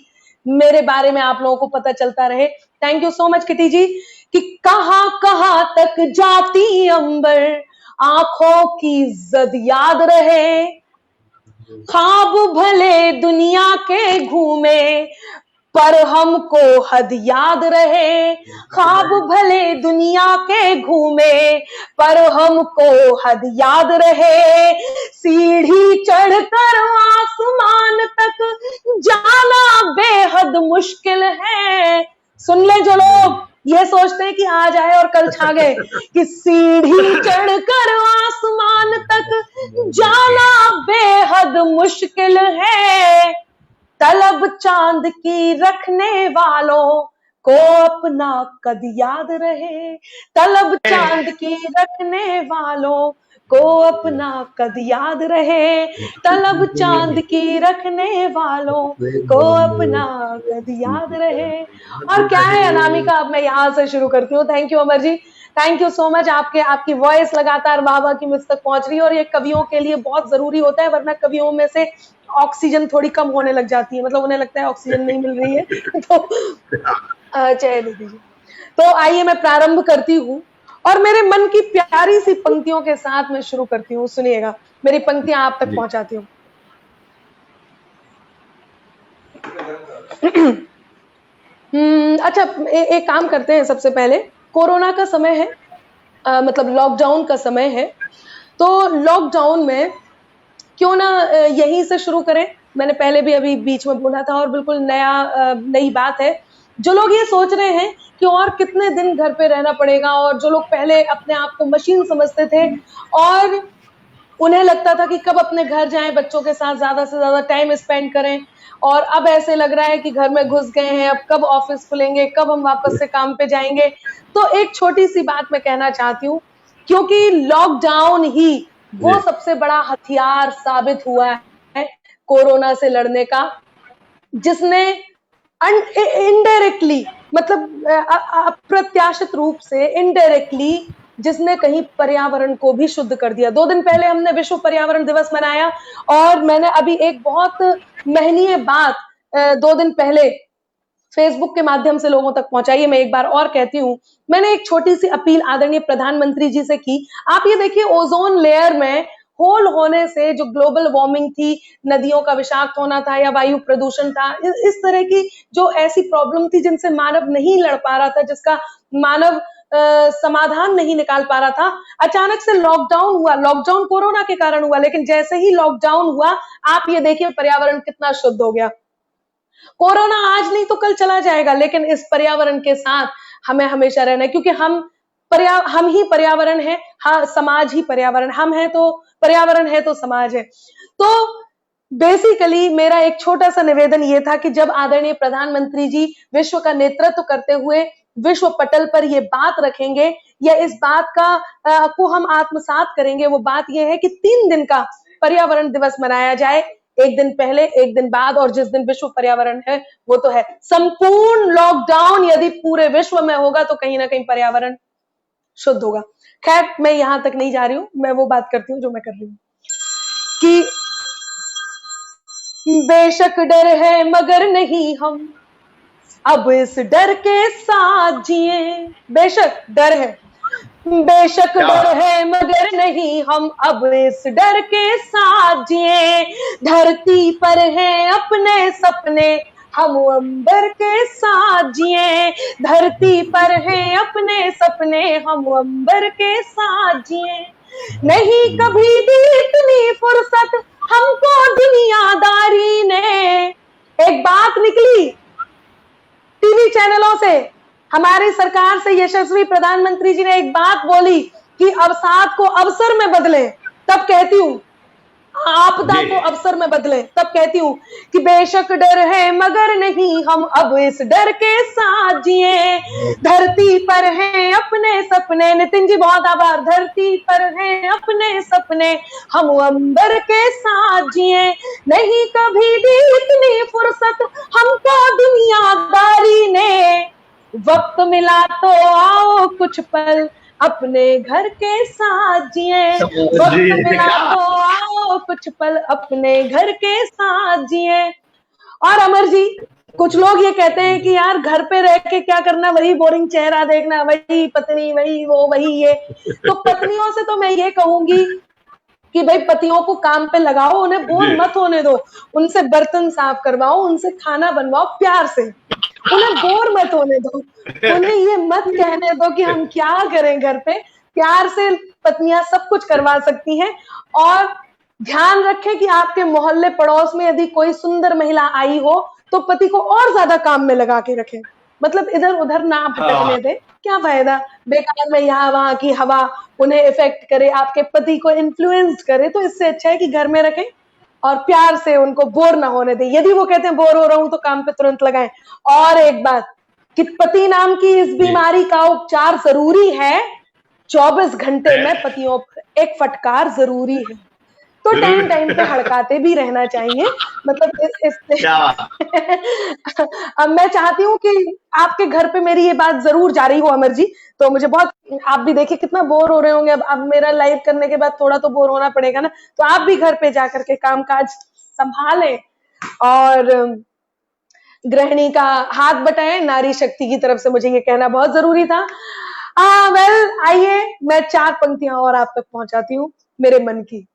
मेरे बारे में आप लोगों को पता चलता रहे। Thank you so much Kitty ji. कि कहां कहां तक जाती अंबर, आंखों की जद याद रहे। ख्वाब भले दुनिया के घूमे, पर हमको हद याद रहे। ख्वाब भले दुनिया के घूमे, पर हमको हद याद रहे। सीढ़ी चढ़कर आसमान तक जाना बेहद मुश्किल है। सुन ले जो लोग ये सोचते हैं कि आज आए और कल छा गए, कि सीढ़ी चढ़कर आसमान तक जाना बेहद मुश्किल है। तलब चांद की रखने वालों को अपना कद याद रहे। तलब चांद की रखने वालों को अपना कद याद रहे। तलब चांद की रखने वालों को अपना कद याद रहे। और क्या है अनामिका, अब मैं यहाँ से शुरू करती हूँ। Thank you Amar ji, thank you so much. आपकी वॉइस लगातार वाह वाह की मुझ तक पहुंच रही है, और ये कवियों के लिए बहुत जरूरी होता है, वरना कवियों में से ऑक्सीजन थोड़ी कम होने लग जाती है, मतलब उन्हें लगता है ऑक्सीजन नहीं मिल रही है। तो चयन दीजिए। तो आइए मैं प्रारंभ करती हूँ और मेरे मन की प्यारी सी पंक्तियों के साथ मैं शुरू करती हूँ। सुनिएगा, मेरी पंक्तियां आप तक पहुंचाती हूँ। अच्छा, एक काम करते हैं। सबसे पहले कोरोना का समय है, मतलब लॉकडाउन का समय है, तो लॉकडाउन में क्यों ना यहीं से शुरू करें। मैंने पहले भी अभी बीच में बोला था, और बिल्कुल नई बात है। जो लोग ये सोच रहे हैं कि और कितने दिन घर पे रहना पड़ेगा, और जो लोग पहले अपने आप को मशीन समझते थे और उन्हें लगता था कि कब अपने घर जाएं, बच्चों के साथ ज्यादा से ज्यादा टाइम स्पेंड करें, और अब ऐसे लग रहा है कि घर में घुस गए हैं, अब कब ऑफिस खुलेंगे, कब हम वापस से काम पे जाएंगे। तो एक छोटी सी बात मैं कहना चाहती हूँ, क्योंकि लॉकडाउन ही वो सबसे बड़ा हथियार साबित हुआ है कोरोना से लड़ने का, जिसने इनडायरेक्टली, मतलब अप्रत्याशित रूप से इनडायरेक्टली, जिसने कहीं पर्यावरण को भी शुद्ध कर दिया। 2 दिन पहले हमने विश्व पर्यावरण दिवस मनाया, और मैंने अभी एक बहुत महनीय बात 2 दिन पहले फेसबुक के माध्यम से लोगों तक पहुंचाई है। मैं एक बार और कहती हूँ, मैंने एक छोटी सी अपील आदरणीय प्रधानमंत्री जी से की। आप ये देखिए, ओजोन लेयर में होल होने से जो ग्लोबल वार्मिंग थी, नदियों का विषाक्त होना था या वायु प्रदूषण था, इस तरह की जो ऐसी प्रॉब्लम थी जिनसे मानव नहीं लड़ पा रहा था, जिसका मानव समाधान नहीं निकाल पा रहा था, अचानक से लॉकडाउन हुआ। लॉकडाउन कोरोना के कारण हुआ, लेकिन जैसे ही लॉकडाउन हुआ, आप ये देखिए पर्यावरण कितना शुद्ध हो गया। कोरोना आज नहीं तो कल चला जाएगा, लेकिन इस पर्यावरण के साथ हमें हमेशा रहना है, क्योंकि हम ही पर्यावरण है, हाँ, समाज ही पर्यावरण, हम है तो पर्यावरण है तो समाज है। तो बेसिकली मेरा एक छोटा सा निवेदन ये था कि जब आदरणीय प्रधानमंत्री जी विश्व का नेतृत्व करते हुए विश्व पटल पर ये बात रखेंगे या इस बात को हम आत्मसात करेंगे, वो बात ये है कि 3 दिन का पर्यावरण दिवस मनाया जाए, एक दिन पहले, एक दिन बाद, और जिस दिन विश्व पर्यावरण है वो तो है। संपूर्ण लॉकडाउन यदि पूरे विश्व में होगा तो कहीं ना कहीं पर्यावरण शुद्ध होगा। खैर, मैं यहां तक नहीं जा रही हूं, मैं वो बात करती हूँ जो मैं कर रही हूँ कि बेशक डर है मगर नहीं हम अब इस डर के साथ जिए। बेशक डर है, बेशक डर है मगर नहीं हम अब इस डर के साथ जिए। धरती पर हैं अपने सपने हम अंबर के साथ जिए। धरती पर हैं अपने सपने हम अंबर के साथ जिए। नहीं कभी दी इतनी फुर्सत हमको दुनियादारी ने। एक बात निकली टीवी चैनलों से, हमारी सरकार से यशस्वी प्रधानमंत्री जी ने एक बात बोली कि अवसाद को अवसर में बदलें। तब कहती हूं आपदा को अवसर में बदलें। तब कहती हूं कि बेशक डर है मगर नहीं हम अब इस डर के साथ जिए। धरती पर हैं अपने सपने, नितिन जी बहुत आभार। धरती पर हैं अपने सपने हम अंबर के साथ जिए। नहीं कभी दी इतनी फुर्सत हमको दुनियादारी ने। वक्त मिला तो आओ कुछ पल अपने घर के साथ जिए। वक्त मिला तो आओ कुछ पल अपने घर के साथ जिए। और अमर जी, कुछ लोग ये कहते हैं कि यार घर पे रह के क्या करना, वही बोरिंग चेहरा देखना, वही पत्नी, वही वो, वही ये। तो पत्नियों से तो मैं ये कहूंगी कि भाई पतियों को काम पे लगाओ, उन्हें बोर मत होने दो, उनसे बर्तन साफ करवाओ, उनसे खाना बनवाओ प्यार से, उन्हें बोर मत होने दो। उन्हें ये मत कहने दो कि हम क्या करें घर पे। प्यार से पत्नियां सब कुछ करवा सकती हैं। और ध्यान रखें कि आपके मोहल्ले पड़ोस में यदि कोई सुंदर महिला आई हो तो पति को और ज्यादा काम में लगा के रखें, मतलब इधर उधर ना भटकने दे। क्या फायदा बेकार में यहाँ वहां की हवा उन्हें इफेक्ट करे, आपके पति को इन्फ्लुएंस करे। तो इससे अच्छा है कि घर में रखें और प्यार से उनको बोर ना होने दें। यदि वो कहते हैं बोर हो रहा हूं तो काम पे तुरंत लगाएं। और एक बात कि पति नाम की इस बीमारी का उपचार जरूरी है, 24 घंटे में पतियों पर एक फटकार जरूरी है। तो टाइम टाइम पे हड़काते भी रहना चाहिए, मतलब अब मैं चाहती हूँ कि आपके घर पे मेरी ये बात जरूर जारी हो अमर जी। तो मुझे बहुत, आप भी देखिए कितना बोर हो रहे होंगे। अब मेरा लाइव करने के बाद थोड़ा तो बोर होना पड़ेगा ना, तो आप भी घर पे जाकर के काम काज संभालें और गृहिणी का हाथ बटाएं। नारी शक्ति की तरफ से मुझे ये कहना बहुत जरूरी था। वेल, आइए मैं 4 पंक्तियां और आप तक पहुंचाती हूँ मेरे मन की।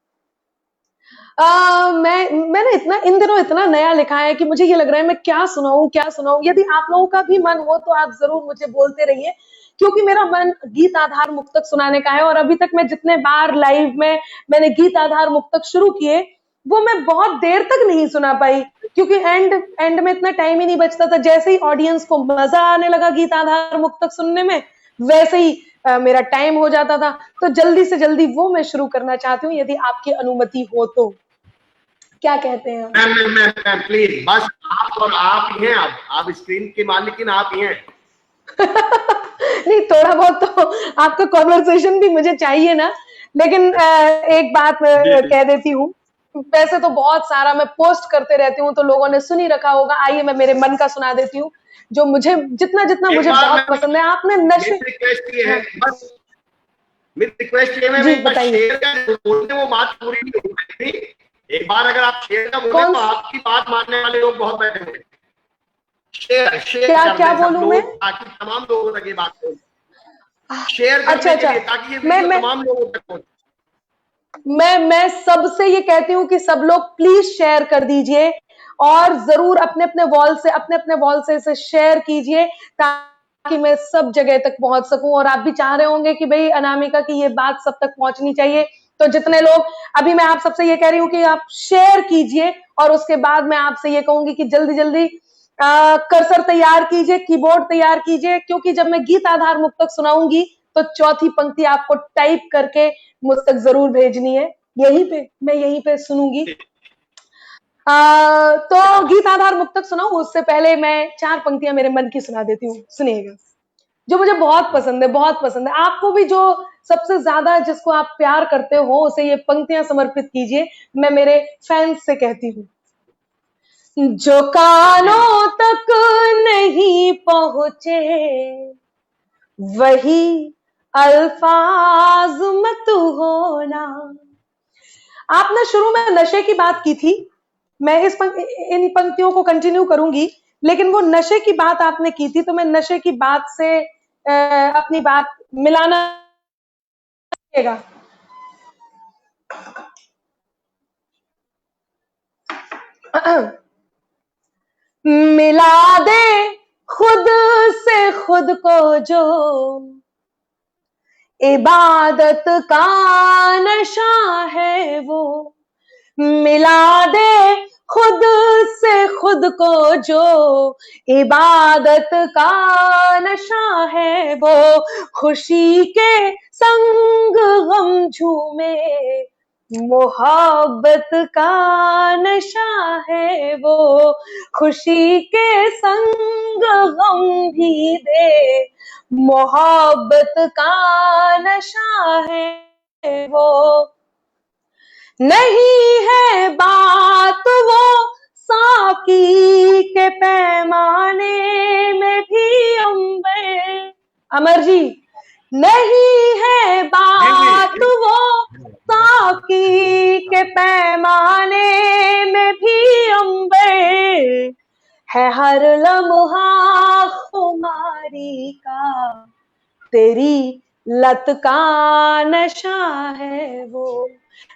मैंने इन दिनों इतना नया लिखा है कि मुझे ये लग रहा है मैं क्या सुनाऊं। यदि आप लोगों का भी मन हो तो आप जरूर मुझे बोलते रहिए, क्योंकि मेरा मन गीत आधार मुक्तक सुनाने का है। और अभी तक मैं जितने बार लाइव में मैंने गीत आधार मुक्तक शुरू किए वो मैं बहुत देर तक नहीं सुना पाई, क्योंकि एंड में इतना टाइम ही नहीं बचता था। जैसे ही ऑडियंस को मजा आने लगा गीत आधार मुक्तक सुनने में, वैसे ही मेरा टाइम हो जाता था। तो जल्दी से जल्दी वो मैं शुरू करना चाहती हूँ, यदि आपकी अनुमति हो तो। क्या कहते हैं? मैम प्लीज, बस आप और आप ही हैं। आप स्क्रीन की मालिकिन आप ही हैं। नहीं, थोड़ा बहुत तो आपका कॉन्वर्सेशन भी मुझे चाहिए ना। लेकिन एक बात मैं कह देती हूँ, वैसे तो बहुत सारा मैं पोस्ट करते रहती हूँ तो लोगों ने सुन ही रखा होगा। आइए मैं मेरे मन का सुना देती हूँ, जो मुझे जितना मुझे बहुत पसंद है। आपने नशे, रिक्वेस्ट की है, बस मेरी रिक्वेस्ट ये जी बताइए। शेर का बोलते वो बात पूरी नहीं हो पाती। एक बार अगर आप शेर का बोले तो आपकी बात मानने वाले लोग बहुत बैठे होंगे। शेर क्या बोलूं मैं, ताकि तमाम लोगों तक ये बात पहुंचे। शेयर अच्छा ताकि ये तमाम लोगों तक पहुंचे। मैं सबसे ये कहती हूँ कि सब लोग प्लीज शेयर कर दीजिए और जरूर अपने अपने वॉल से इसे शेयर कीजिए ताकि मैं सब जगह तक पहुंच सकूं। और आप भी चाह रहे होंगे कि भाई अनामिका की ये बात सब तक पहुंचनी चाहिए, तो जितने लोग, अभी मैं आप सबसे ये कह रही हूँ कि आप शेयर कीजिए और उसके बाद मैं आपसे ये कहूंगी कि जल्दी जल्दी कर्सर तैयार कीजिए, कीबोर्ड तैयार कीजिए, क्योंकि जब मैं गीत आधार मुक्तक सुनाऊंगी तो चौथी पंक्ति आपको टाइप करके मुझ तक जरूर भेजनी है। मैं यहीं पे सुनूंगी। तो गीत आधार मुक्तक सुनाऊं उससे पहले मैं 4 पंक्तियां मेरे मन की सुना देती हूँ, सुनिएगा, जो मुझे बहुत पसंद है, बहुत पसंद है। आपको भी जो सबसे ज्यादा जिसको आप प्यार करते हो उसे ये पंक्तियां समर्पित कीजिए, मैं मेरे फैंस से कहती हूँ। जो कानों तक नहीं पहुंचे वही अल्फाज मत होना। आपने शुरू में नशे की बात की थी, मैं इन पंक्तियों को कंटिन्यू करूंगी, लेकिन वो नशे की बात आपने की थी तो मैं नशे की बात से अपनी बात मिलाना पड़ेगा। मिला दे खुद से खुद को जो इबादत का नशा है वो, मिला दे खुद से खुद को जो इबादत का नशा है वो, खुशी के संग गम झूमे मोहब्बत का नशा है वो, खुशी के संग गम भी दे मोहब्बत का नशा है वो। नहीं है बात वो साकी के पैमाने में भी अंबर, अमर जी, नहीं है बात वो साकी के पैमाने में भी अंबर, है हर लम्हा खुमारी का तेरी लत का नशा है वो,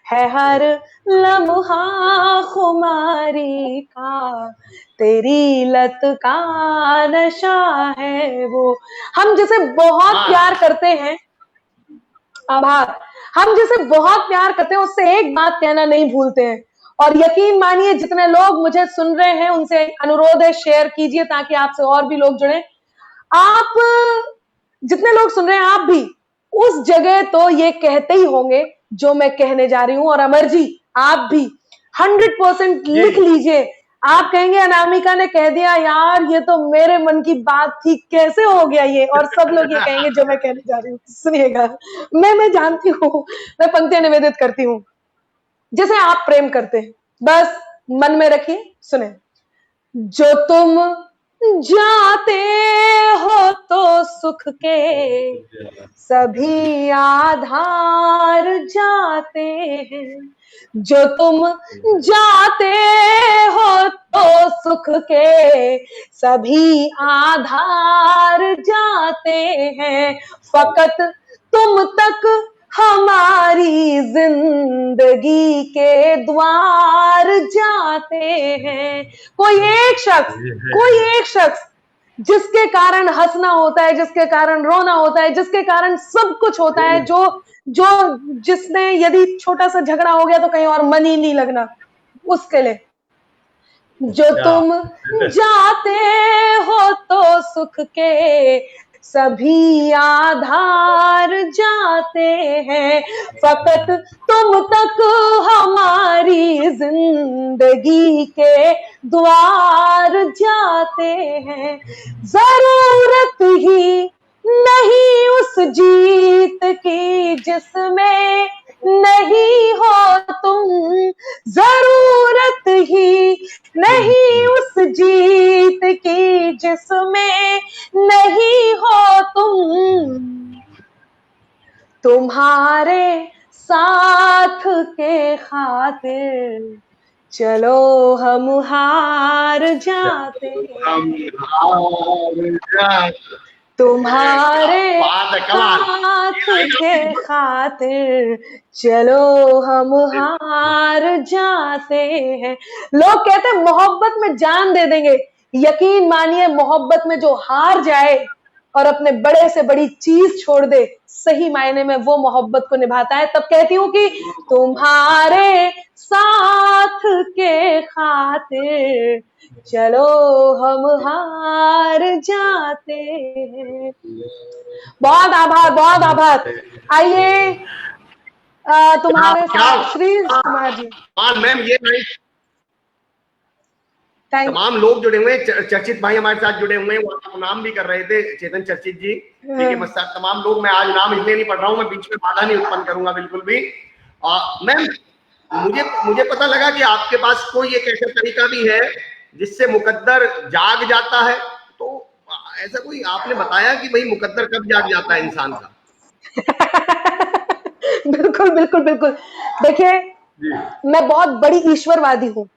है हर लम्हा खुमारी का तेरी लत का नशा है वो। हम जिसे बहुत प्यार करते हैं, आभार, हम जिसे बहुत प्यार करते हैं उससे एक बात कहना नहीं भूलते हैं। और यकीन मानिए जितने लोग मुझे सुन रहे हैं उनसे अनुरोध है, शेयर कीजिए ताकि आपसे और भी लोग जुड़े। आप जितने लोग सुन रहे हैं आप भी उस जगह तो ये कहते ही होंगे जो मैं कहने जा रही हूं। और अमर जी आप भी 100% लिख लीजिए। आप कहेंगे अनामिका ने कह दिया यार ये तो मेरे मन की बात थी, कैसे हो गया ये, और सब लोग ये कहेंगे जो मैं कहने जा रही हूँ। सुनिएगा, मैं जानती हूँ, मैं पंक्तियां निवेदित करती हूँ जिसे आप प्रेम करते हैं, बस मन में रखिए, सुने। जो तुम जाते हो तो सुख के सभी आधार जाते हैं, जो तुम जाते हो तो सुख के सभी आधार जाते हैं, फकत तुम तक हमारी जिंदगी के द्वार जाते हैं। कोई एक शख्स जिसके कारण हंसना होता है, जिसके कारण रोना होता है, जिसके कारण सब कुछ होता है, जो जिसने यदि छोटा सा झगड़ा हो गया तो कहीं और मन ही नहीं लगना, उसके लिए जो तुम जाते हो तो सुख के सभी आधार जाते हैं, फकत तुम तक हमारी जिंदगी के द्वार जाते हैं। जरूरत ही नहीं उस जीत की जिसमें नहीं हो तुम, जरूरत ही नहीं उस जीत की जिसमें नहीं हो तुम, तुम्हारे साथ के खातिर चलो हम हार जाते, तुम्हारे बात है, कमाल। साथ के खातिर चलो हम हार जाते हैं। लोग कहते हैं मोहब्बत में जान दे देंगे, यकीन मानिए मोहब्बत में जो हार जाए और अपने बड़े से बड़ी चीज छोड़ दे, सही मायने में वो मोहब्बत को निभाता है। तब कहती हूँ कि तुम्हारे साथ के खातिर चलो हम हार जाते हैं। बहुत आभार, बहुत आभार। आइए तुम्हारे साथ श्री कुमार जी। मैम ये नहीं, तमाम लोग जुड़े हुए हैं, चर्चित भाई हमारे साथ जुड़े हुए हैं, वो आपको नाम भी कर रहे थे, चेतन चर्चित जी। ठीक है, मैं तमाम लोग, मैं आज नाम इसलिए नहीं पढ़ रहा हूँ, मैं बीच में बाधा नहीं उत्पन्न करूंगा बिल्कुल भी। मैम मुझे पता लगा कि आपके पास कोई एक ऐसा तरीका भी है जिससे मुकद्दर जाग जाता है, तो ऐसा कोई आपने बताया कि भाई मुकद्दर कब जाग जाता है इंसान का? बिल्कुल बिल्कुल बिल्कुल। देखिए मैं बहुत बड़ी ईश्वरवादी हूँ,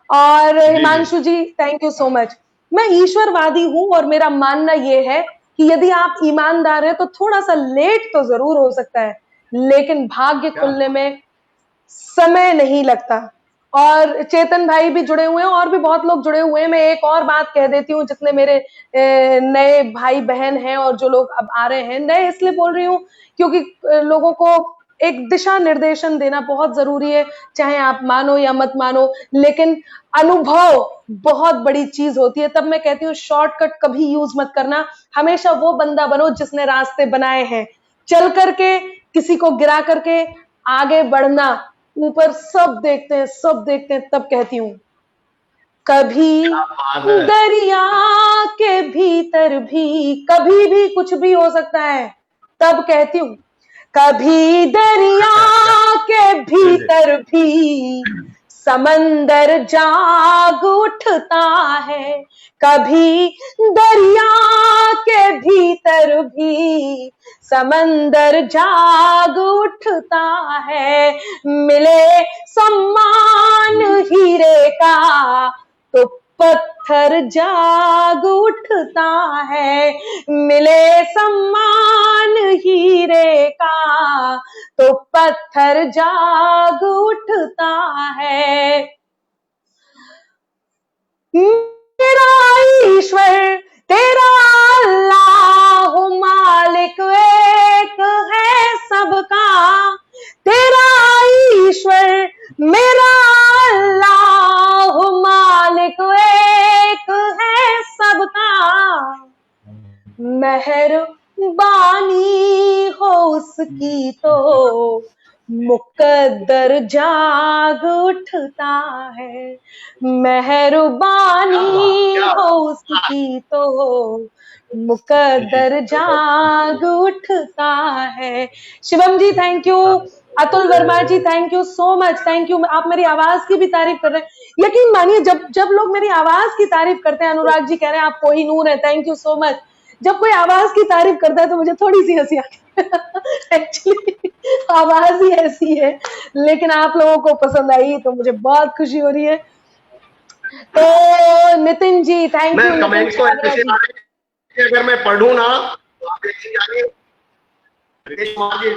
और हिमांशु जी थैंक यू सो मच। मैं ईश्वरवादी हूँ और मेरा मानना यह है कि यदि आप ईमानदार हैं तो थोड़ा सा लेट तो जरूर हो सकता है, लेकिन भाग्य खुलने में समय नहीं लगता। और चेतन भाई भी जुड़े हुए हैं और भी बहुत लोग जुड़े हुए हैं। मैं एक और बात कह देती हूँ, जितने मेरे नए भाई बहन हैं और जो लोग अब आ रहे हैं, नए इसलिए बोल रही हूँ क्योंकि लोगों को एक दिशा निर्देशन देना बहुत जरूरी है, चाहे आप मानो या मत मानो, लेकिन अनुभव बहुत बड़ी चीज होती है। तब मैं कहती हूँ शॉर्टकट कभी यूज मत करना, हमेशा वो बंदा बनो जिसने रास्ते बनाए हैं, चल करके किसी को गिरा करके आगे बढ़ना। ऊपर सब देखते हैं, सब देखते हैं। तब कहती हूँ कभी दरिया के भीतर भी कभी भी कुछ भी हो सकता है। तब कहती हूँ कभी दरिया के भीतर भी समंदर जाग उठता है, कभी दरिया के भीतर भी समंदर जाग उठता है। मिले सम्मान हीरे का तो पत्थर जाग उठता है, मिले सम्मान हीरे का तो पत्थर जाग उठता है। मेरा ईश्वर तेरा अल्लाह मालिक एक है सबका, तेरा ईश्वर मेरा अल्लाह मालिक एक है सबका। मेहरबानी हो उसकी तो मुकद्दर जाग उठता है, मेहरबानी हो उसकी तो मुकद्दर जाग उठता है। Shivam ji thank you, Atul Verma ji thank you so much, thank you. आप मेरी आवाज की भी तारीफ कर रहे हैं, यकीन मानिए जब लोग मेरी आवाज की तारीफ करते हैं, अनुराग जी कह रहे हैं आप कोहिनूर है, थैंक यू सो मच। जब कोई आवाज की तारीफ करता है तो मुझे थोड़ी सी हंसी आती है। एक्चुअली आवाज ही ऐसी है, लेकिन आप लोगों को पसंद आई तो मुझे बहुत खुशी हो रही है। तो Nitin ji thank you. Comment को अगर मैं पढ़ूं ना तो आप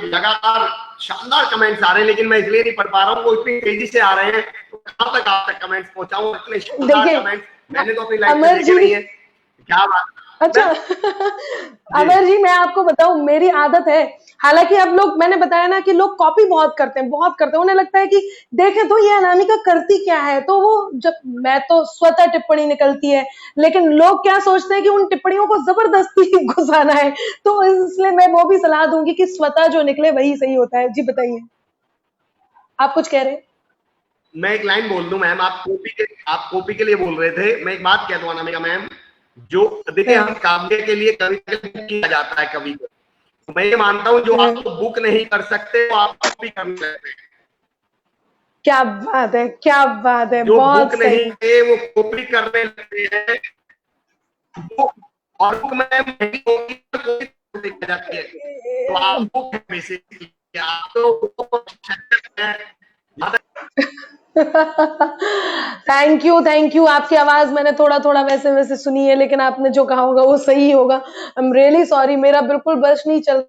लगातार शानदार कमेंट्स आ रहे हैं, लेकिन मैं इसलिए नहीं पढ़ पा रहा हूँ, वो इतनी तेजी से आ रहे हैं, तो कहाँ तक आप तक कमेंट्स पहुंचाऊं? इतने शानदार कमेंट्स मैंने तो अपनी लाइफ में देखे नहीं है। क्या बात। अच्छा अमर जी मैं आपको बताऊं, मेरी आदत है, हालांकि अब लोग, मैंने बताया ना कि लोग कॉपी बहुत करते हैं, उन्हें लगता है कि देखें तो ये अनामिका करती क्या है, तो वो जब मैं तो स्वतः टिप्पणी निकलती है, लेकिन लोग क्या सोचते हैं कि उन टिप्पणियों को जबरदस्ती घुसाना है, तो इसलिए मैं वो भी सलाह दूंगी कि स्वतः जो निकले वही सही होता है। जी बताइए, आप कुछ कह रहे हैं? मैं एक लाइन बोल दूं मैम, आप कॉपी के लिए बोल रहे थे, मैं एक बात कह दूं अनामिका मैम, जो देखिए हम काव्य के लिए कविता किया जाता है कवि को, मैं ये मानता हूं जो आप बुक नहीं कर सकते तो आप कॉपी करने लगते हैं। क्या बात है, क्या बात है, जो बहुत बुक नहीं है वो कॉपी करने लगते हैं, और बुक में महंगी कॉपी जाती है, तो आप बुक बेसिकली आप तो थैंक यू। आपकी आवाज मैंने थोड़ा थोड़ा वैसे वैसे सुनी है, लेकिन आपने जो कहा होगा वो सही होगा। आई एम रियली सॉरी, मेरा बिल्कुल बस नहीं चल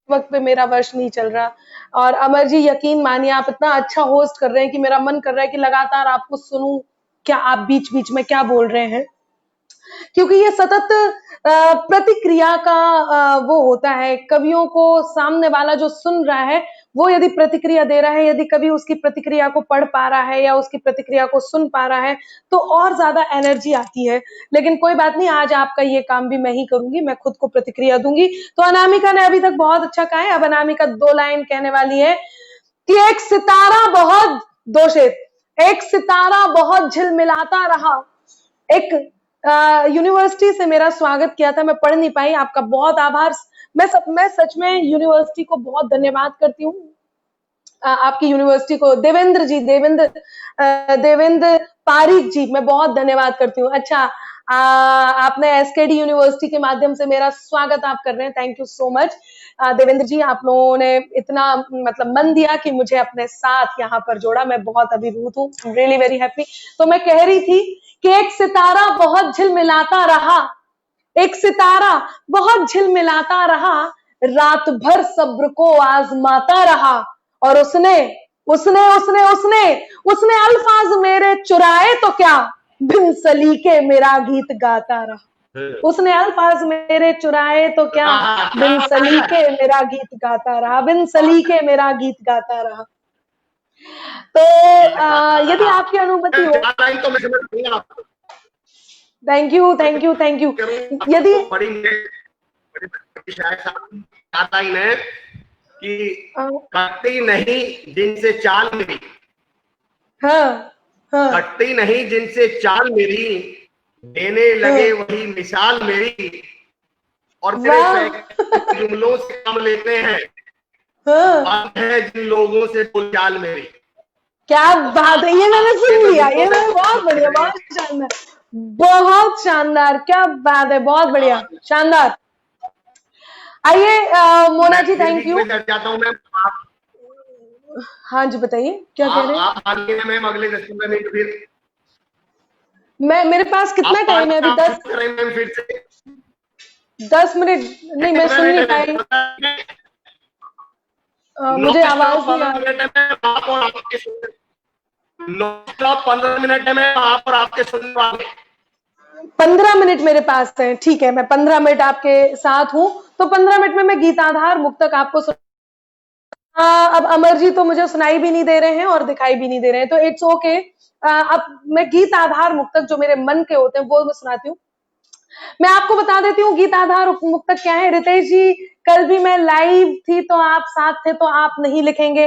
वक्त पे मेरा वश नहीं चल रहा। और अमर जी, यकीन मानिए, आप इतना अच्छा होस्ट कर रहे हैं कि मेरा मन कर रहा है कि लगातार आपको सुनूं। क्या आप बीच बीच में क्या बोल रहे हैं, क्योंकि ये सतत प्रतिक्रिया का वो होता है। कवियों को सामने वाला जो सुन रहा है वो यदि प्रतिक्रिया दे रहा है, यदि कभी उसकी प्रतिक्रिया को पढ़ पा रहा है या उसकी प्रतिक्रिया को सुन पा रहा है, तो और ज्यादा एनर्जी आती है। लेकिन कोई बात नहीं, आज आपका ये काम भी मैं ही करूंगी, मैं खुद को प्रतिक्रिया दूंगी। तो अनामिका ने अभी तक बहुत अच्छा कहा है। अब अनामिका 2 लाइन कहने वाली है कि एक सितारा बहुत दोषित, एक सितारा बहुत झिलमिलाता रहा। एक यूनिवर्सिटी से मेरा स्वागत किया था, मैं पढ़ नहीं पाई, आपका बहुत आभार। मैं सच में यूनिवर्सिटी को बहुत धन्यवाद करती हूँ। आपकी यूनिवर्सिटी को देवेंद्र पारिक जी, मैं बहुत धन्यवाद करती हूँ। अच्छा, आपने एसकेडी यूनिवर्सिटी के माध्यम से मेरा स्वागत आप कर रहे हैं, thank you so much Devendra ji. आप लोगों ने इतना मतलब मन दिया कि मुझे अपने साथ यहाँ पर जोड़ा, मैं बहुत अभिभूत हूँ, रियली वेरी हैप्पी। तो मैं कह रही थी कि एक सितारा बहुत झिलमिलाता रहा, एक सितारा बहुत झिलमिलाता रहा, रात भर सब्र को आजमाता रहा, और उसने उसने उसने उसने उसने अल्फाज मेरे चुराए तो क्या, बिन सलीके मेरा गीत गाता रहा। उसने अल्फाज मेरे चुराए तो क्या, बिन सलीके मेरा गीत गाता रहा, बिन सलीके मेरा गीत गाता रहा। तो यदि आपकी अनुमति हो, तो मैं समझ गया आपको। Thank you thank you thank you. यदि बड़ी शायद आता ही है कि कटती नहीं जिनसे चाल मेरी, हाँ हाँ, कटती नहीं जिनसे चाल मेरी, देने लगे वही मिसाल मेरी, और तेरे जुमलों से कम लेते हैं, बात है जिन लोगों से बोलचाल मेरी। क्या बात है, ये मैंने सुन लिया, ये मैंने बहुत बढ़िया, बहुत शानदार, बहुत शानदार, क्या बात है, बहुत बढ़िया, शानदार। आइए मोना जी, थैंक यू। जाता हूँ मैम। हाँ जी, बताइए क्या कह रहे हैं। आप आगे मैम, अगले 10-15 मिनट फिर मैं, मेरे पास कितना टाइम है अभी? 10 मिनट नहीं, मैं सुन नहीं पाई, मुझे आवाज नहीं आ रही। 15 मिनट है मैं आप और आपके सुनने वाले। 15 मिनट मेरे पास है, ठीक है, मैं 15 मिनट आपके साथ हूँ। तो 15 मिनट में मैं गीताधार मुक्तक आपको अब अमर जी तो मुझे सुनाई भी नहीं दे रहे हैं और दिखाई भी नहीं दे रहे हैं, तो इट्स ओके। अब मैं गीत आधार मुक्तक जो मेरे मन के होते हैं वो मैं सुनाती हूँ। मैं आपको बता देती हूँ गीत आधार मुक्तक क्या है। रितेश जी, कल भी मैं लाइव थी तो आप साथ थे, तो आप नहीं लिखेंगे,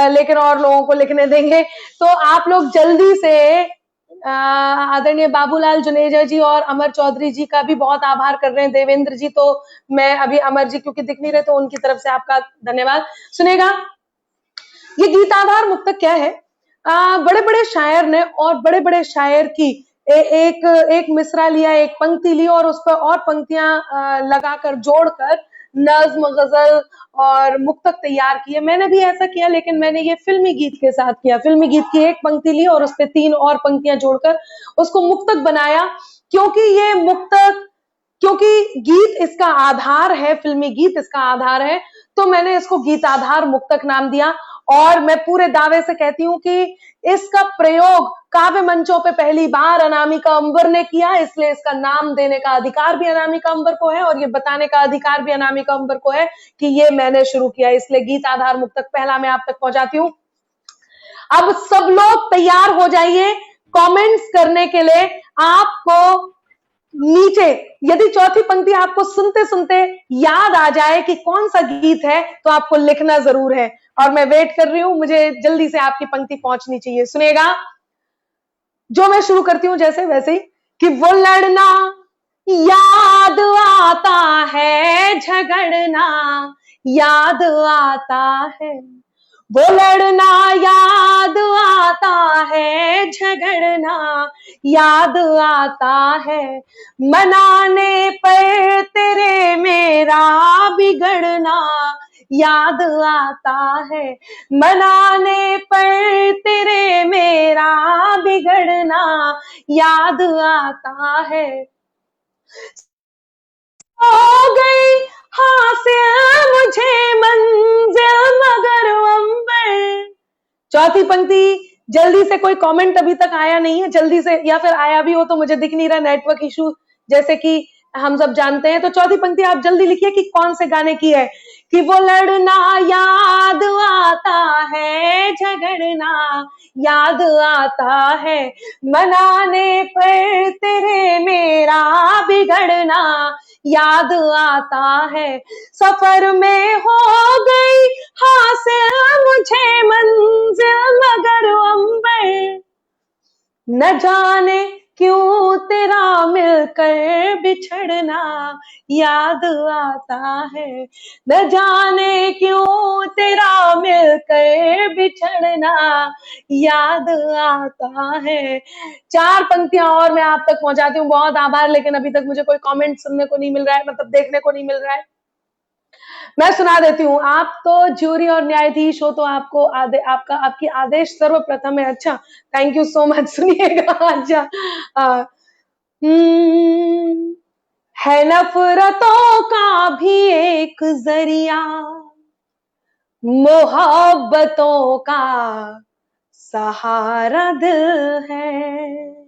लेकिन और लोगों को लिखने देंगे। तो आप लोग जल्दी से आदरणीय बाबूलाल जुनेजा जी और अमर चौधरी जी का भी बहुत आभार कर रहे हैं। देवेंद्र जी, तो मैं अभी अमर जी क्योंकि दिख नहीं रहे तो उनकी तरफ से आपका धन्यवाद। सुनेगा, ये गीताधार मुक्तक क्या है। बड़े बड़े शायर ने और बड़े बड़े शायर की एक मिसरा लिया, एक पंक्ति ली और उस पर और पंक्तियां लगाकर जोड़कर नज्म, गजल और मुक्तक तैयार किए। मैंने भी ऐसा किया, लेकिन मैंने ये फिल्मी गीत के साथ किया। फिल्मी गीत की एक पंक्ति ली और उस पर 3 और पंक्तियां जोड़कर उसको मुक्तक बनाया। क्योंकि ये मुक्तक, क्योंकि गीत इसका आधार है, फिल्मी गीत इसका आधार है, तो मैंने इसको गीताधार मुक्तक नाम दिया। और मैं पूरे दावे से कहती हूँ कि इसका प्रयोग काव्य मंचों पे पहली बार अनामिका अंबर ने किया, इसलिए इसका नाम देने का अधिकार भी अनामिका अंबर को है और ये बताने का अधिकार भी अनामिका अंबर को है कि ये मैंने शुरू किया। इसलिए गीताधार मुक्तक पहला मैं आप तक पहुंचाती हूँ। अब सब लोग तैयार हो जाइए कमेंट्स करने के लिए। आपको नीचे यदि चौथी पंक्ति आपको सुनते सुनते याद आ जाए कि कौन सा गीत है, तो आपको लिखना जरूर है। और मैं वेट कर रही हूं, मुझे जल्दी से आपकी पंक्ति पहुंचनी चाहिए। सुनेगा, जो मैं शुरू करती हूं जैसे वैसे ही, कि वो लड़ना याद आता है, झगड़ना याद आता है, वो लड़ना याद आता है, झगड़ना याद आता है, मनाने पर तेरे मेरा बिगड़ना याद आता है, मनाने पर तेरे मेरा बिगड़ना याद आता है। हो गई हासिल मुझे मंजिल मगर अंबर। चौथी पंक्ति, जल्दी से कोई कमेंट अभी तक आया नहीं है, जल्दी से, या फिर आया भी हो तो मुझे दिख नहीं रहा, नेटवर्क इशू जैसे कि हम सब जानते हैं। तो चौथी पंक्ति आप जल्दी लिखिए कि कौन से गाने की है। कि वो लड़ना याद आता है, झगड़ना याद आता है, मनाने पर तेरे मेरा बिगड़ना याद आता है, सफर में हो गई हासिल मुझे मंजिल मगर अंबर, न जाने क्यों तेरा मिलकर बिछड़ना याद आता है, न जाने क्यों तेरा मिलकर बिछड़ना याद आता है। 4 पंक्तियां और मैं आप तक पहुंचाती हूँ, बहुत आभार, लेकिन अभी तक मुझे कोई कमेंट सुनने को नहीं मिल रहा है, मतलब देखने को नहीं मिल रहा है। मैं सुना देती हूँ। आप तो ज्यूरी और न्यायाधीश हो, तो आपको आपकी आदेश सर्वप्रथम है। अच्छा, थैंक यू सो मच। सुनिएगा। अच्छा, है नफरतों का भी एक जरिया, मोहब्बतों का सहारा दिल है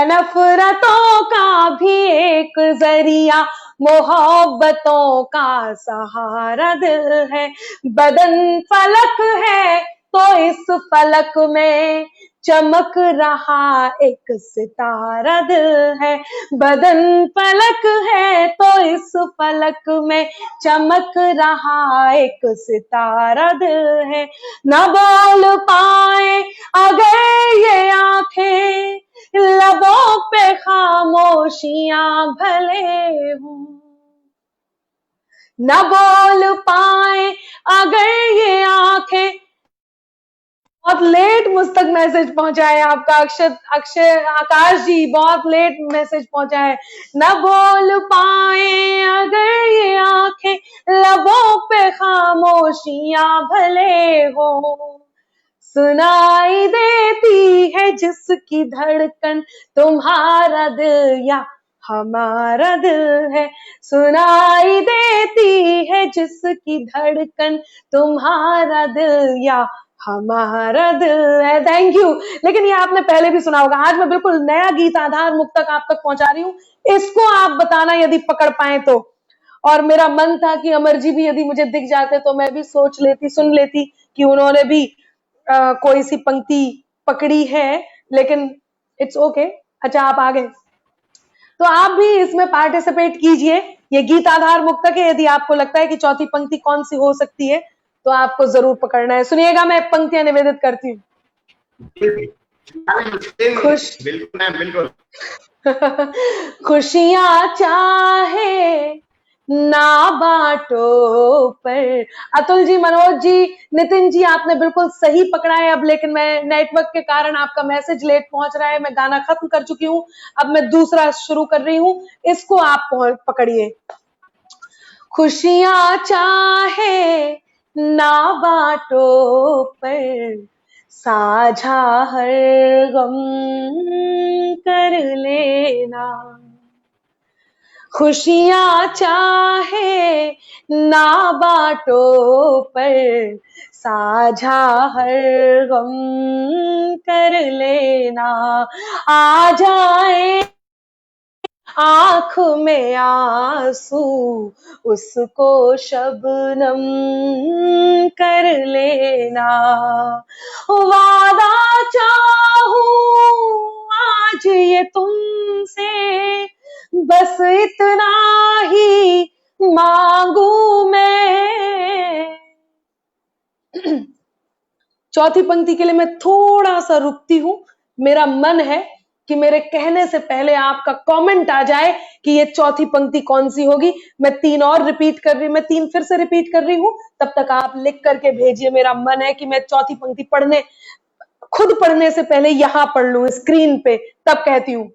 नफरतों का भी एक जरिया, मोहब्बतों का सहारा दिल है, बदन फलक है तो इस फलक में चमक रहा एक सितारा दिल है, बदन फलक है तो इस फलक में चमक रहा एक सितारा दिल है, न बोल पाए अगर ये आंखें, लबों पे खामोशियां भले हों, न बोल पाए अगर ये आंखें। बहुत लेट मुझ तक मैसेज पहुंचा है आपका, अक्षय आकाश जी, बहुत लेट मैसेज पहुंचा है। न बोल पाए अगर ये आंखें, लबों पे खामोशियां भले हो, सुनाई देती है जिसकी धड़कन, तुम्हारा दिल या हमारा दिल है, सुनाई देती है जिसकी धड़कन, तुम्हारा दिल या हमारा दिल है। Thank you. लेकिन ये आपने पहले भी सुना होगा, आज मैं बिल्कुल नया गीत आधार मुक्तक आप तक पहुंचा रही हूँ, इसको आप बताना यदि पकड़ पाए तो। और मेरा मन था कि अमर जी भी यदि मुझे दिख जाते तो मैं भी सोच लेती, सुन लेती कि उन्होंने भी कोई सी पंक्ति पकड़ी है, लेकिन इट्स ओके। अच्छा, आप आ गए तो आप भी इसमें पार्टिसिपेट कीजिए। ये गीत आधार मुक्तक है, यदि आपको लगता है कि चौथी पंक्ति कौन सी हो सकती है तो आपको जरूर पकड़ना है। सुनिएगा, मैं पंक्तियां निवेदित करती हूँ। बिल्कुल। खुशियां चाहे ना बांटो पर। अतुल जी, मनोज जी, नितिन जी, आपने बिल्कुल सही पकड़ा है। अब लेकिन मैं नेटवर्क के कारण आपका मैसेज लेट पहुंच रहा है, मैं गाना खत्म कर चुकी हूँ, अब मैं दूसरा शुरू कर रही हूँ, इसको आप पकड़िए। खुशियां चाहे ना बांटो पर, साझा हर गम कर लेना, खुशियां चाहे ना बांटो पर, साझा हर गम कर लेना, आ जाए आंख में आंसू उसको शबनम कर लेना, वादा चाहूं आज ये तुमसे, बस इतना ही मांगू मैं। चौथी पंक्ति के लिए मैं थोड़ा सा रुकती हूं, मेरा मन है कि मेरे कहने से पहले आपका कमेंट आ जाए कि ये चौथी पंक्ति कौन सी होगी। मैं 3 और रिपीट कर रही हूं, मैं 3 फिर से रिपीट कर रही हूं, तब तक आप लिख करके भेजिए। मेरा मन है कि मैं चौथी पंक्ति खुद पढ़ने से पहले यहां पढ़ लूं स्क्रीन पे, तब कहती हूं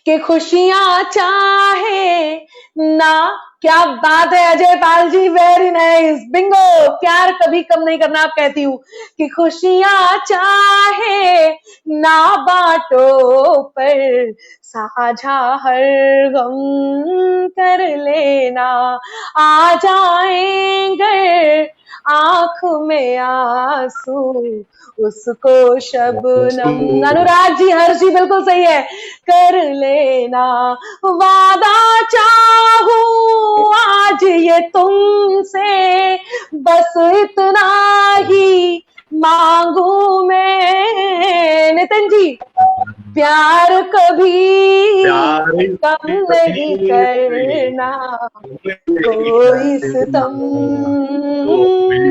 कि खुशियां चाहे ना। क्या बात है Ajay Pal ji, very nice, Bingo. प्यार कभी कम नहीं करना, आप कहती हूँ कि खुशियां चाहे ना बांटो पर साझा हर गम कर लेना। आ जाएंगे आंख में आंसू उसको शबनम। अनुराग जी, हर्ष जी, बिल्कुल सही है, कर लेना वादा। चाहूं आज ये तुमसे बस इतना ही मांगू मैं। नितिन जी, प्यार कभी कम नहीं करना, कोई सितम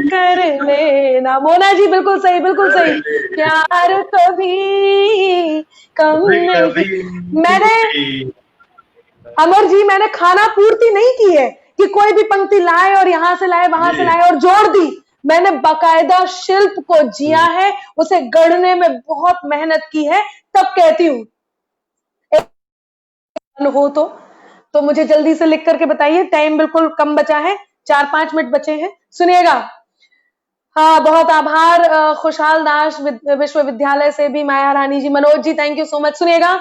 कर लेना। मोना जी, बिल्कुल सही, बिल्कुल सही, प्यार कभी कम नहीं। मैंने, अमर जी, मैंने खाना पूर्ति नहीं की है कि कोई भी पंक्ति लाए और यहां से लाए वहां से लाए और जोड़ दी। मैंने बाकायदा शिल्प को जिया है, उसे गढ़ने में बहुत मेहनत की है, तब कहती हूँ। हो तो मुझे जल्दी से लिख करके बताइए, टाइम बिल्कुल कम बचा है, 4-5 मिनट बचे हैं, सुनिएगा। हाँ, बहुत आभार खुशहाल दास विश्वविद्यालय से भी माया रानी जी, Manoj ji, thank you so much. सुनिएगा।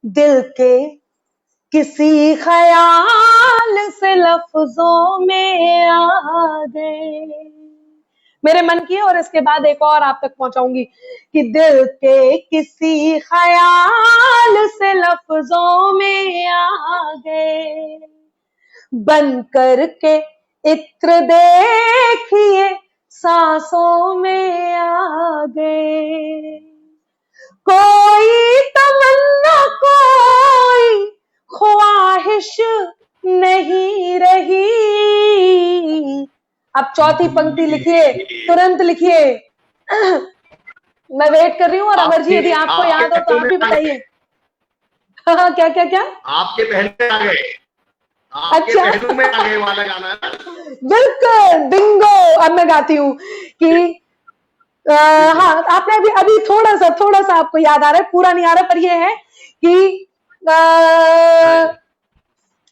दिल के किसी ख्याल से लफ्जों में आ गए, मेरे मन की है, और इसके बाद एक और आप तक पहुंचाऊंगी कि दिल के किसी ख्याल से लफ्जों में आ गए, बन कर के इत्र देखिए सांसों में आ गए। कोई तमन्ना कोई ख्वाहिश नहीं रही। अब चौथी पंक्ति लिखिए, तुरंत लिखिए। मैं वेट कर रही हूँ, और अमर जी यदि आपको याद हो तो आप भी बताइए। हाँ, क्या क्या क्या? आपके पहलू में आ गए, आपके पहलू में आ गए वाला गाना। बिल्कुल, बिंगो। अब मैं गाती हूँ कि हाँ, आपने अभी थोड़ा सा आपको याद आ रहा है, पूरा नहीं आ रहा, पर ये है कि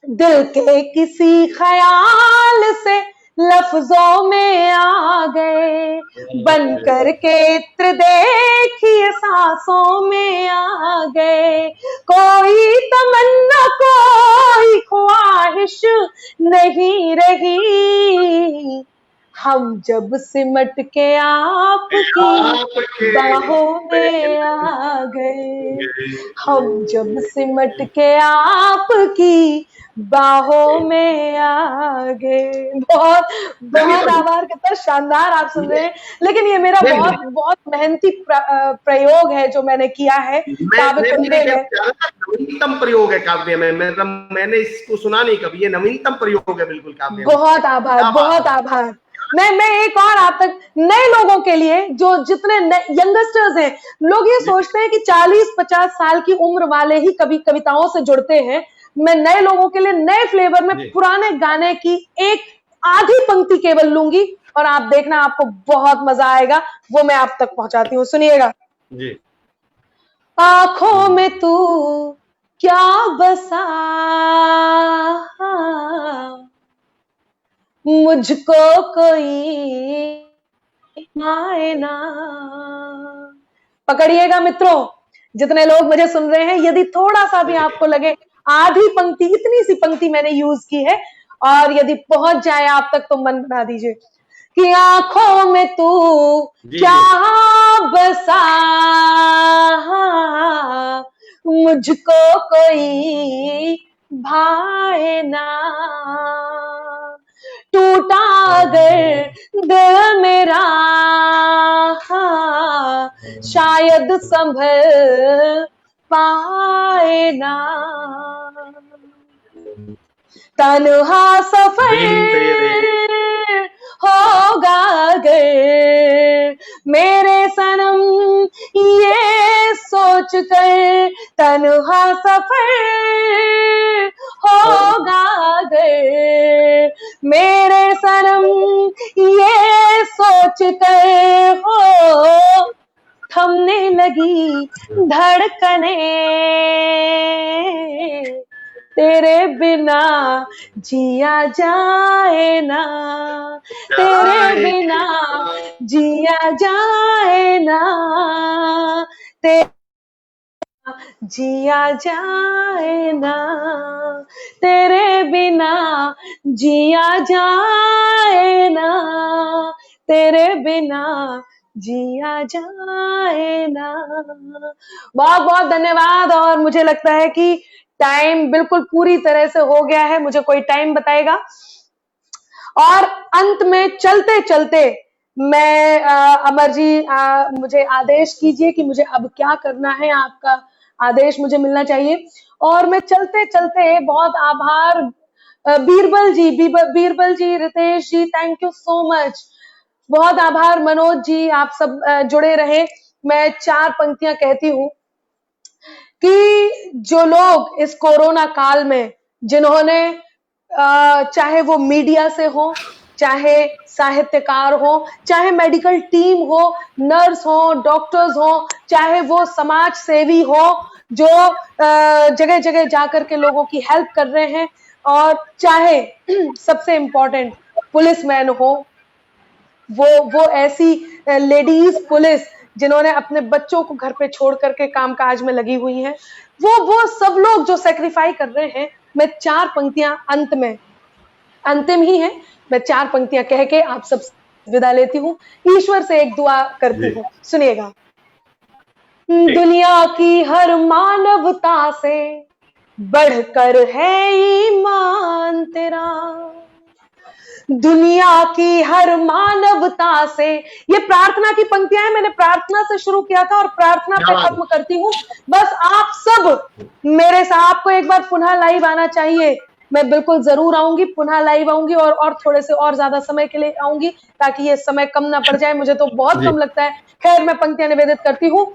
दिल के किसी ख्याल से लफ्जों में आ गए, बन कर के इत्र देखिए सांसों में आ गए। कोई तमन्ना कोई ख्वाहिश नहीं रही, हम जब सिमट के आपकी बाहों में आ गए, हम जब सिमट के आपकी बाहों में आ गए। बहुत बहुत आभार, कितना शानदार आप सुन रहे हैं। लेकिन ये मेरा बहुत मेहनती प्रयोग है जो मैंने किया है काव्य कुंडे में। नवीनतम प्रयोग है काव्य में, मैंने इसको सुना नहीं कभी, ये नवीनतम प्रयोग है बिल्कुल काव्य में। बहुत आभार, बहुत आभार। मैं एक और आप तक, नए लोगों के लिए, जो जितने यंगस्टर्स हैं, लोग ये सोचते हैं कि 40-50 साल की उम्र वाले ही कभी कविताओं से जुड़ते हैं। मैं नए लोगों के लिए नए फ्लेवर में पुराने गाने की एक आधी पंक्ति केवल लूंगी, और आप देखना, आपको बहुत मजा आएगा, वो मैं आप तक पहुंचाती हूँ, सुनिएगा जी। आंखों में तू क्या बसा, मुझको कोई आए ना। पकड़िएगा मित्रों, जितने लोग मुझे सुन रहे हैं, यदि थोड़ा सा भी आपको लगे आधी पंक्ति, इतनी सी पंक्ति मैंने यूज की है, और यदि पहुंच जाए आप तक तो मन बना दीजिए कि आंखों में तू क्या बसा, मुझको कोई भाए ना। टूटा अगर दिल मेरा, शायद संभल पाए ना। तन्हा सफर होगा अगर मेरे सनम ये सोच कर, तन्हा सफर होगा अगर मेरे सनम ये सोच कर, हो थमने लगी धड़कने, तेरे बिना जिया जाए ना, तेरे बिना जिया जाए ना, जिया जाए ना, तेरे बिना जिया जाए ना, तेरे बिना जिया जाए ना। बहुत बहुत धन्यवाद। और मुझे लगता है कि टाइम बिल्कुल पूरी तरह से हो गया है, मुझे कोई टाइम बताएगा। और अंत में चलते चलते मैं अमर जी मुझे आदेश कीजिए कि मुझे अब क्या करना है, आपका आदेश मुझे मिलना चाहिए। और मैं चलते चलते बहुत आभार बीरबल जी, रितेश जी, थैंक यू सो मच। बहुत आभार मनोज जी, आप सब जुड़े रहे। मैं 4 पंक्तियां कहती हूँ कि जो लोग इस कोरोना काल में, जिन्होंने चाहे वो मीडिया से हो, चाहे साहित्यकार हो, चाहे मेडिकल टीम हो, नर्स हो, डॉक्टर्स हो, चाहे वो समाज सेवी हो, जो जगह जगह जाकर के लोगों की हेल्प कर रहे हैं, और चाहे सबसे इम्पोर्टेंट पुलिसमैन हो, वो ऐसी लेडीज पुलिस जिन्होंने अपने बच्चों को घर पे छोड़ करके कामकाज में लगी हुई हैं, वो सब लोग जो सेक्रीफाई कर रहे हैं। मैं 4 पंक्तियां अंत में, अंतिम ही है, मैं 4 पंक्तियां कह के आप सब विदा लेती हूँ। ईश्वर से एक दुआ करती हूँ, सुनिएगा। दुनिया की हर मानवता से बढ़कर है ईमान तेरा, दुनिया की हर मानवता से। ये प्रार्थना की पंक्तियां हैं, मैंने प्रार्थना से शुरू किया था और प्रार्थना पे खत्म करती हूँ। बस आप सब मेरे साथ, आपको एक बार पुनः लाइव आना चाहिए, मैं बिल्कुल जरूर आऊंगी, पुनः लाइव आऊंगी, और थोड़े से और ज्यादा समय के लिए आऊंगी, ताकि ये समय कम ना पड़ जाए, मुझे तो बहुत कम लगता है। खैर, मैं पंक्तियां निवेदित करती हूँ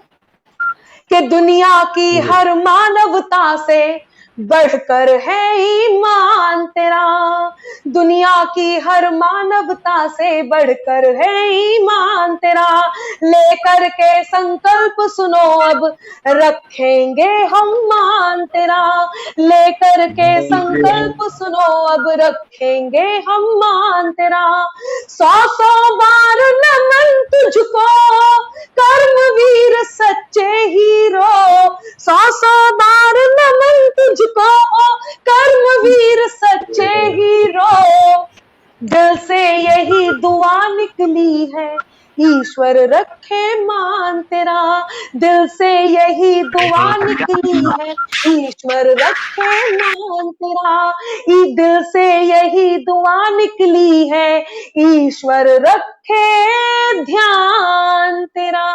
कि दुनिया की हर मानवता से बढ़कर है ईमान तेरा, दुनिया की हर मानवता से बढ़कर है ईमान तेरा, लेकर के संकल्प सुनो अब रखेंगे हम मान तेरा, लेकर के संकल्प सुनो अब रखेंगे हम मान तेरा, 100 बार नमन तुझको कर्मवीर सच्चे हीरो, 100 बार नमन तुझको कर्मवीर सच्चे हीरो, दिल से यही दुआ निकली है ईश्वर रखे मान तेरा, दिल से यही दुआ निकली है ईश्वर रखे मान तेरा, दिल से यही दुआ निकली है ईश्वर रखे ध्यान तेरा।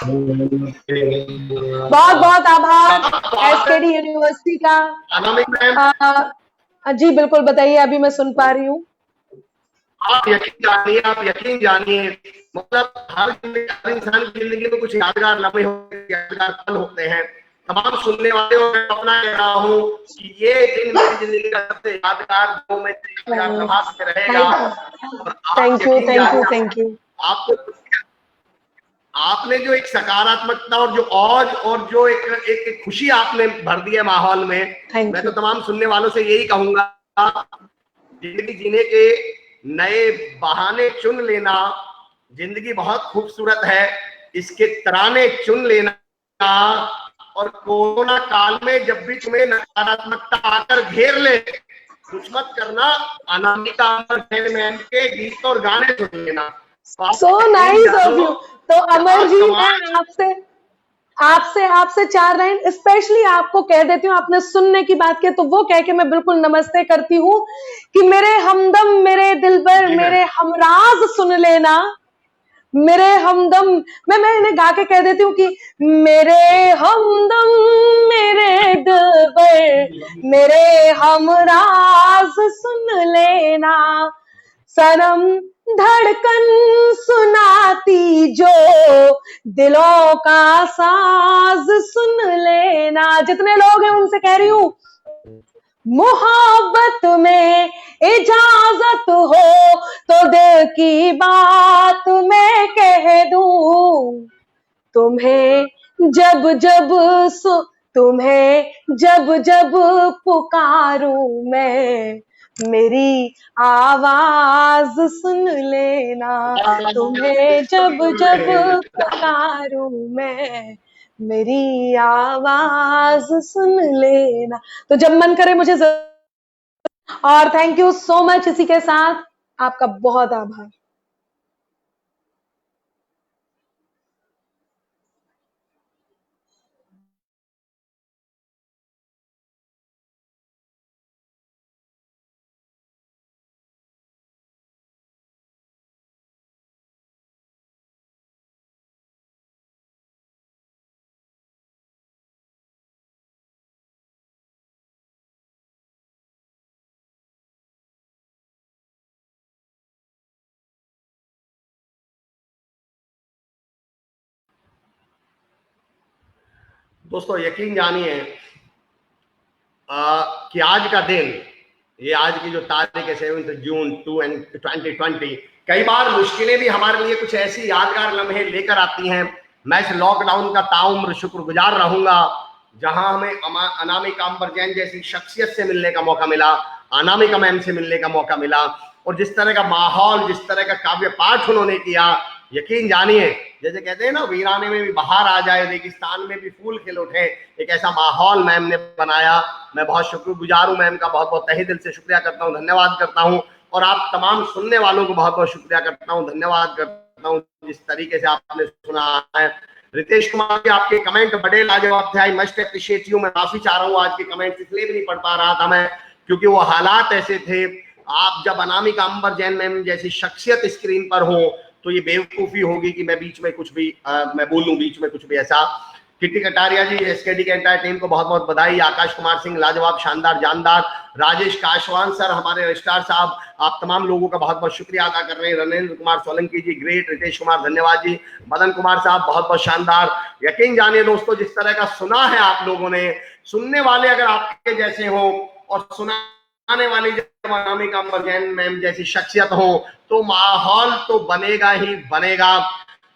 बहुत बहुत आभार एसकेडी यूनिवर्सिटी का। जी बिल्कुल, बताइए, अभी मैं सुन पा रही हूँ। आप यकीन जानिए, मतलब हर इंसान की जिंदगी में कुछ यादगार लम्हे होते हैं, यादगार पल होते हैं। तमाम सुनने वाले को मैं अपना कह रहा हूँ कि ये दिन मेरी जिंदगी का सबसे यादगार दो में प्रभास में रहेगा। Thank you. आपने जो एक सकारात्मकता और जो एक खुशी आपने भर दी है माहौल में, मैं तो तमाम सुनने वालों से यही कहूंगा, जिंदगी जीने के नए बहाने चुन लेना, जिंदगी बहुत खूबसूरत है, इसके तराने चुन लेना, और कोरोना काल में जब भी तुम्हें नकारात्मकता आकर घेर ले, कुछ मत करना, अनामिका अमर के गीत और गाने सुन लेना। So nice of you। तो अमर जी, मैं आपसे 4 लाइन स्पेशली आपको कह देती हूँ। आपने सुनने की बात की तो वो कह के मैं बिल्कुल नमस्ते करती हूँ कि मेरे हमदम, मेरे दिलबर, मेरे हमराज सुन लेना, मेरे हमदम। मैं इन्हें गा के कह देती हूँ कि मेरे हमदम, मेरे दिलबर, मेरे हमराज सुन लेना, सनम धड़कन सुनाती जो दिलों का साज सुन लेना। जितने लोग हैं उनसे कह रही हूँ, मोहब्बत में इजाजत हो तो दिल की बात मैं कह दूं, तुम्हें जब जब तुम्हें जब जब पुकारूं मैं, मेरी आवाज सुन लेना। तुम्हें जब जब पुकारूं मैं, मेरी आवाज सुन लेना। तो जब मन करे मुझे और थैंक यू सो मच। इसी के साथ आपका बहुत आभार। दोस्तों यकीन जानिए कि आज का दिन, ये आज की जो तारीख है 7 जून 2020, कई बार मुश्किलें भी हमारे लिए कुछ ऐसी यादगार लम्हे लेकर आती हैं। मैं इस लॉकडाउन का ताउम्र शुक्रगुजार रहूंगा जहां हमें अनामिका अंबर जैन जैसी शख्सियत से मिलने का मौका मिला, अनामिका मैम से मिलने का मौका मिला, और जिस तरह का माहौल, जिस तरह का काव्य पाठ उन्होंने किया, यकीन जानिए जैसे कहते हैं ना, वीराने में भी बहार आ जाए, रेगिस्तान में भी फूल खिल उठे, एक ऐसा माहौल मैम ने बनाया। मैं बहुत शुक्रगुजार हूँ मैम का, बहुत बहुत तहे दिल से शुक्रिया करता हूँ, धन्यवाद करता हूँ। और आप तमाम सुनने वालों को बहुत बहुत शुक्रिया करता हूँ, धन्यवाद करता हूँ जिस तरीके से आपने सुना है। रितेश कुमार के आपके कमेंट बड़े लाजवाब थे, आई मस्ट अप्रिशिएट यू। मैं माफी चाह रहा हूँ, आज के कमेंट इसलिए भी नहीं पढ़ पा रहा था मैं, क्योंकि वो हालात ऐसे थे। आप जब अनामिका अंबर जैन मैम जैसी शख्सियत स्क्रीन पर हो तो ये बेवकूफी होगी कि मैं बीच में कुछ भी मैं बोलूं, बीच में कुछ भी ऐसा। किटी कटारिया जी, एसकेडी के एंटायर टीम को बहुत बहुत बधाई। आकाश कुमार सिंह लाजवाब, शानदार, जानदार। राजेश काशवान सर, हमारे रजिस्ट्रार साहब, आप तमाम लोगों का बहुत बहुत शुक्रिया अदा कर रहे हैं। रणेंद्र कुमार सोलंकी जी ग्रेट, रितेश कुमार धन्यवाद जी, मदन कुमार साहब बहुत बहुत शानदार। यकीन जानिए दोस्तों, जिस तरह का सुना है आप लोगों ने, सुनने वाले अगर आपके जैसे हो और सुनाने वाली जब अनामिका अंबर जैन मैम जैसी शख्सियत हो तो माहौल तो बनेगा ही बनेगा।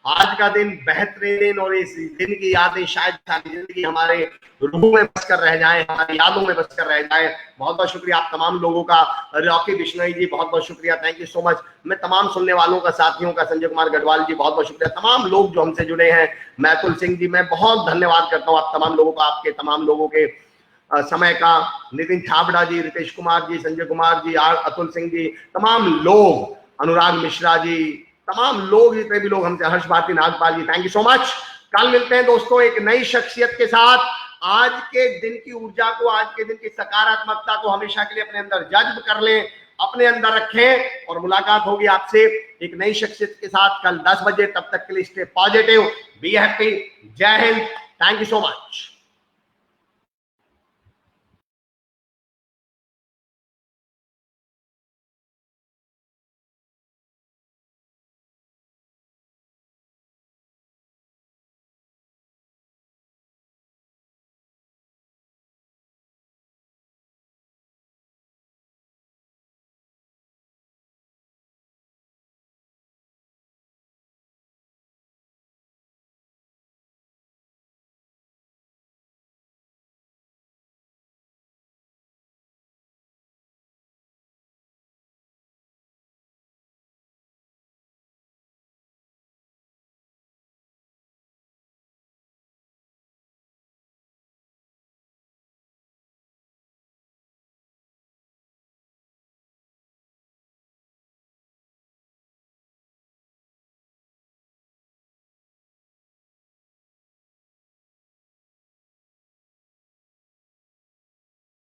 आज का दिन बेहतरीन, और इस दिन की यादें शायद सारी जिंदगी हमारे रूह में बसकर रह जाए, हमारी यादों में बसकर रह जाए। बहुत बहुत शुक्रिया आप तमाम लोगों का। रॉकी बिश्नोई जी बहुत बहुत शुक्रिया, थैंक यू सो मच। मैं तमाम सुनने वालों का, साथियों का, संजय कुमार गढ़वाल जी बहुत बहुत शुक्रिया, तमाम लोग जो हमसे जुड़े हैं। मैतुल सिंह जी, मैं बहुत धन्यवाद करता हूँ आप तमाम लोगों का, आपके तमाम लोगों के समय का। नितिन छाबड़ा जी, रितेश कुमार जी, संजय कुमार जी, अतुल सिंह जी, तमाम लोग, अनुराग मिश्रा जी, तमाम लोग, जितने भी लोग हमसे, हर्ष भारती, नागपाल जी, थैंक यू सो मच। कल मिलते हैं दोस्तों एक नई शख्सियत के साथ। आज के दिन की ऊर्जा को, आज के दिन की सकारात्मकता को हमेशा के लिए अपने अंदर जज्ब कर लें, अपने अंदर रखें, और मुलाकात होगी आपसे एक नई शख्सियत के साथ कल 10 बजे। तब तक के लिए स्टे पॉजिटिव, बी हैप्पी, जय Hind, thank you so much.